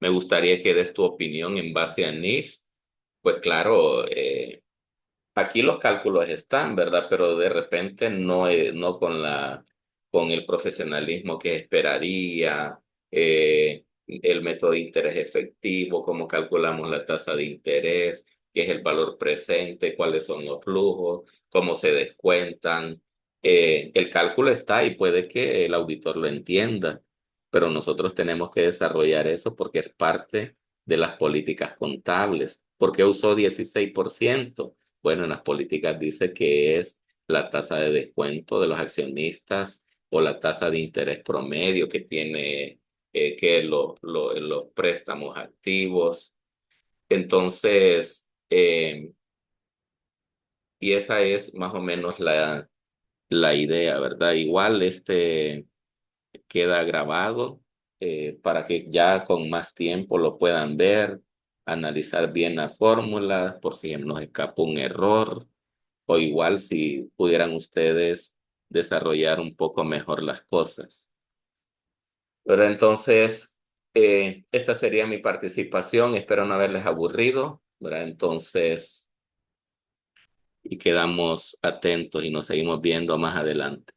me gustaría que des tu opinión en base a NIF. Pues claro, aquí los cálculos están, ¿verdad? Pero de repente no, no con el profesionalismo que esperaría, el método de interés efectivo, cómo calculamos la tasa de interés, qué es el valor presente, cuáles son los flujos, cómo se descuentan. El cálculo está y puede que el auditor lo entienda, pero nosotros tenemos que desarrollar eso porque es parte de las políticas contables. ¿Por qué usó 16%? Bueno, en las políticas dice que es la tasa de descuento de los accionistas o la tasa de interés promedio que tiene que los préstamos activos. Entonces, y esa es más o menos la idea, ¿verdad? Igual queda grabado para que ya con más tiempo lo puedan ver, analizar bien las fórmulas por si nos escapa un error. O igual si pudieran ustedes desarrollar un poco mejor las cosas. Pero entonces, esta sería mi participación. Espero no haberles aburrido, ¿verdad? Entonces, y quedamos atentos y nos seguimos viendo más adelante.